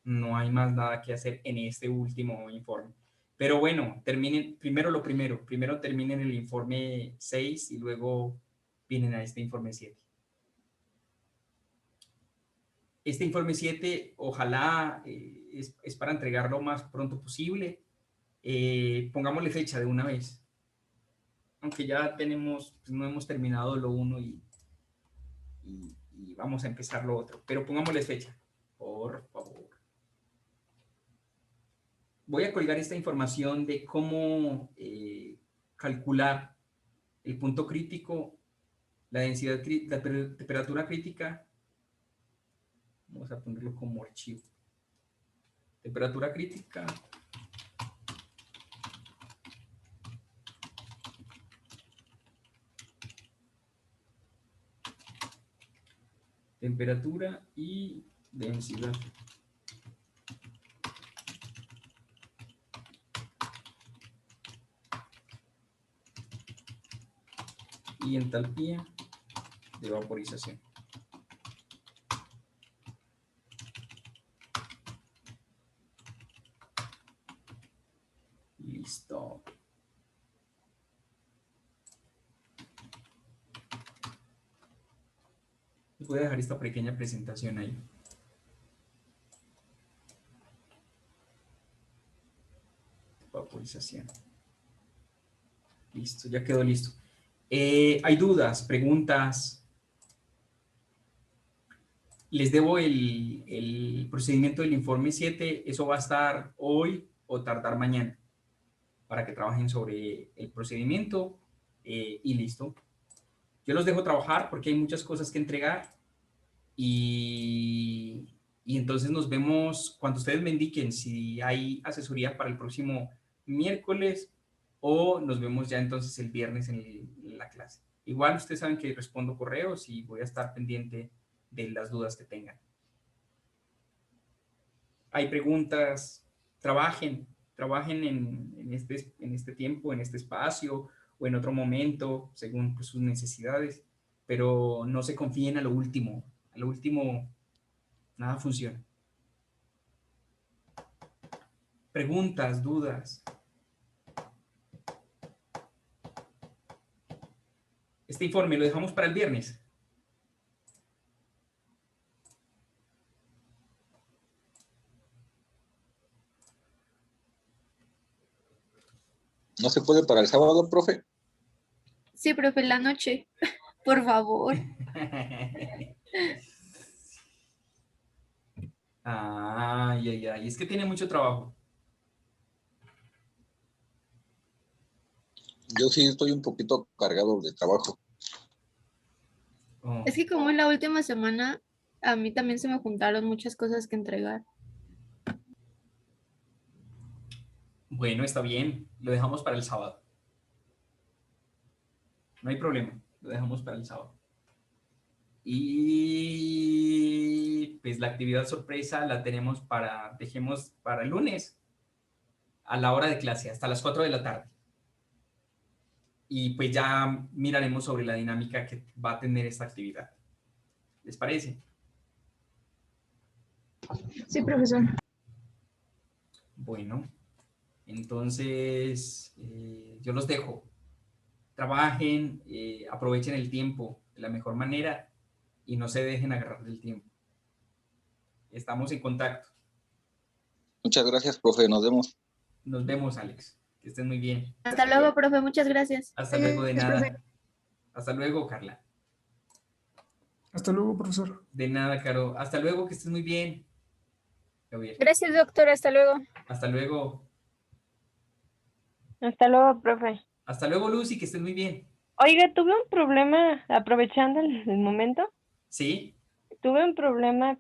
No hay más nada que hacer en este último informe. Pero bueno, terminen primero lo primero. Primero terminen el informe 6 y luego vienen a este informe 7. Este informe 7, ojalá es para entregarlo lo más pronto posible. Pongámosle fecha de una vez. Aunque ya tenemos, pues no hemos terminado lo uno y vamos a empezar lo otro. Pero pongámosle fecha, por favor. Voy a colgar esta información de cómo calcular el punto crítico, la densidad, la temperatura crítica. Vamos a ponerlo como archivo. Temperatura crítica. temperatura y densidad. Y entalpía de vaporización. Listo. Voy a dejar esta pequeña presentación ahí. Vaporización. Listo, ya quedó listo. ¿Hay dudas, preguntas? Les debo el procedimiento del informe 7. Eso va a estar hoy o tardar mañana para que trabajen sobre el procedimiento y listo. Yo los dejo trabajar porque hay muchas cosas que entregar y entonces nos vemos cuando ustedes me indiquen si hay asesoría para el próximo miércoles o nos vemos ya entonces el viernes en la clase. Igual ustedes saben que respondo correos y voy a estar pendiente de las dudas que tengan. Hay preguntas, trabajen en este tiempo, en este espacio o en otro momento, según pues, sus necesidades, pero no se confíen a lo último nada funciona. Preguntas, dudas. Este informe lo dejamos para el viernes. ¿No se puede para el sábado, profe? Sí, profe, en la noche, por favor. Ay, es que tiene mucho trabajo. Yo sí estoy un poquito cargado de trabajo. Oh, Es que como en la última semana, a mí también se me juntaron muchas cosas que entregar. bueno, está bien. Lo dejamos para el sábado. No hay problema. Lo dejamos para el sábado. Y pues la actividad sorpresa la dejemos para el lunes a la hora de clase, hasta las 4 de la tarde. Y pues ya miraremos sobre la dinámica que va a tener esta actividad. ¿Les parece? Sí, profesor. Bueno, entonces yo los dejo. Trabajen, aprovechen el tiempo de la mejor manera y no se dejen agarrar del tiempo. Estamos en contacto. Muchas gracias, profe. Nos vemos. Nos vemos, Alex. Que estén muy bien. Hasta luego, profe, muchas gracias. Hasta luego, de Gracias, profe. nada. Hasta luego, Carla. Hasta luego, profesor. De nada, Caro. Hasta luego, que estés muy bien. Gabriel. Gracias, doctor. Hasta luego. Hasta luego. Hasta luego, profe. Hasta luego, Lucy, que estés muy bien. Oiga, tuve un problema, aprovechando el momento, ¿Sí? tuve un problema